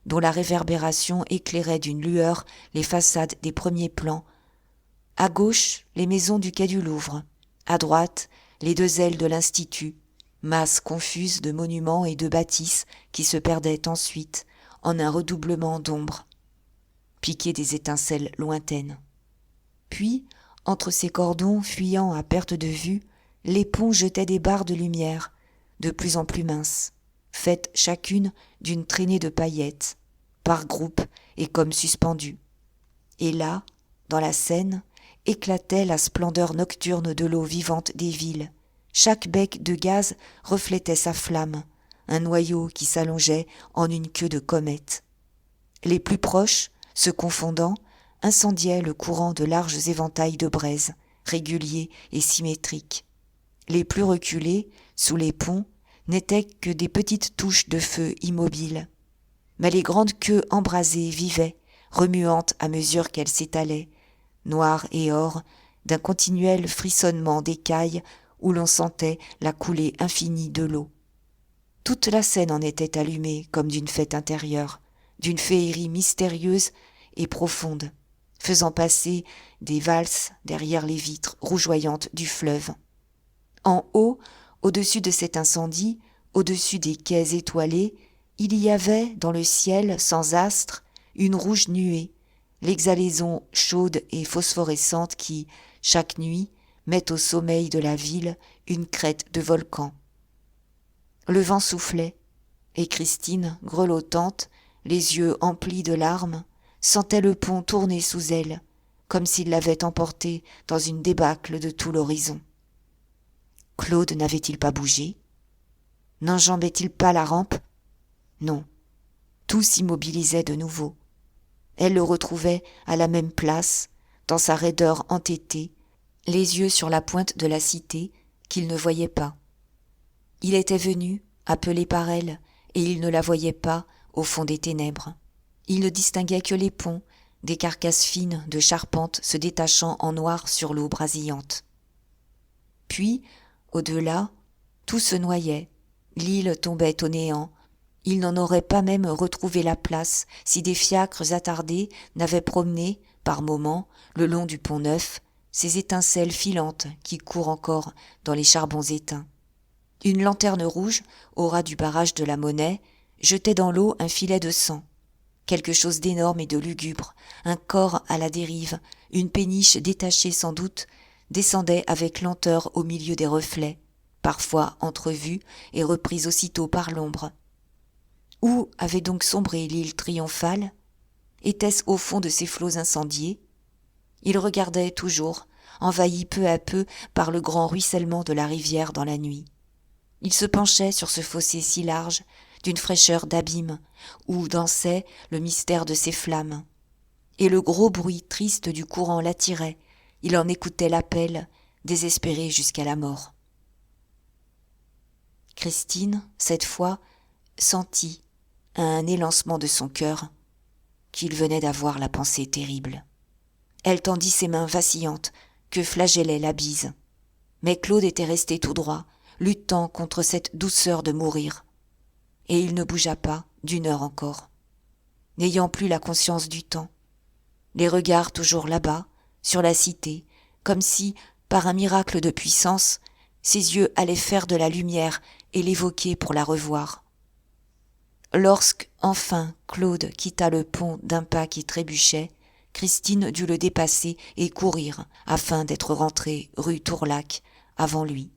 dont la réverbération éclairait d'une lueur les façades des premiers plans. À gauche, les maisons du quai du Louvre. À droite, les deux ailes de l'Institut, masse confuse de monuments et de bâtisses qui se perdaient ensuite en un redoublement d'ombre, piquées des étincelles lointaines. Puis, entre ces cordons fuyant à perte de vue, les ponts jetaient des barres de lumière, de plus en plus minces, faites chacune d'une traînée de paillettes, par groupes et comme suspendues. Et là, dans la Seine, éclatait la splendeur nocturne de l'eau vivante des villes. Chaque bec de gaz reflétait sa flamme, un noyau qui s'allongeait en une queue de comète. Les plus proches, se confondant, incendiaient le courant de larges éventails de braise, réguliers et symétriques. Les plus reculés, sous les ponts, n'étaient que des petites touches de feu immobiles. Mais les grandes queues embrasées vivaient, remuantes à mesure qu'elles s'étalaient, noires et or, d'un continuel frissonnement d'écailles où l'on sentait la coulée infinie de l'eau. Toute la Seine en était allumée comme d'une fête intérieure, d'une féerie mystérieuse et profonde, faisant passer des valses derrière les vitres rougeoyantes du fleuve. En haut, au-dessus de cet incendie, au-dessus des quais étoilés, il y avait, dans le ciel sans astre, une rouge nuée, l'exhalaison chaude et phosphorescente qui, chaque nuit, met au sommeil de la ville une crête de volcan. Le vent soufflait, et Christine, grelottante, les yeux emplis de larmes, sentait le pont tourner sous elle, comme s'il l'avait emporté dans une débâcle de tout l'horizon. Claude n'avait-il pas bougé? N'enjambait-il pas la rampe? Non, tout s'immobilisait de nouveau. Elle le retrouvait à la même place, dans sa raideur entêtée, les yeux sur la pointe de la cité qu'il ne voyait pas. Il était venu, appelé par elle, et il ne la voyait pas au fond des ténèbres. Il ne distinguait que les ponts, des carcasses fines de charpente se détachant en noir sur l'eau brasillante. Puis, au-delà, tout se noyait, l'île tombait au néant. Il n'en aurait pas même retrouvé la place si des fiacres attardés n'avaient promené, par moments, le long du pont Neuf, ces étincelles filantes qui courent encore dans les charbons éteints. Une lanterne rouge, au ras du barrage de la Monnaie, jetait dans l'eau un filet de sang. Quelque chose d'énorme et de lugubre, un corps à la dérive, une péniche détachée sans doute, descendait avec lenteur au milieu des reflets, parfois entrevue et reprise aussitôt par l'ombre. Où avait donc sombré l'île triomphale? Était-ce au fond de ces flots incendiés? Il regardait toujours, envahi peu à peu par le grand ruissellement de la rivière dans la nuit. Il se penchait sur ce fossé si large, d'une fraîcheur d'abîme, où dansait le mystère de ces flammes. Et le gros bruit triste du courant l'attirait, il en écoutait l'appel, désespéré jusqu'à la mort. Christine, cette fois, sentit, à un élancement de son cœur, qu'il venait d'avoir la pensée terrible. Elle tendit ses mains vacillantes, que flagellait la bise. Mais Claude était resté tout droit, luttant contre cette douceur de mourir. Et il ne bougea pas, d'une heure encore. n'ayant plus la conscience du temps. Les regards toujours là-bas, sur la cité, comme si, par un miracle de puissance, ses yeux allaient faire de la lumière et l'évoquer pour la revoir. Lorsque, enfin, Claude quitta le pont d'un pas qui trébuchait, Christine dut le dépasser et courir afin d'être rentrée rue Tourlaque avant lui.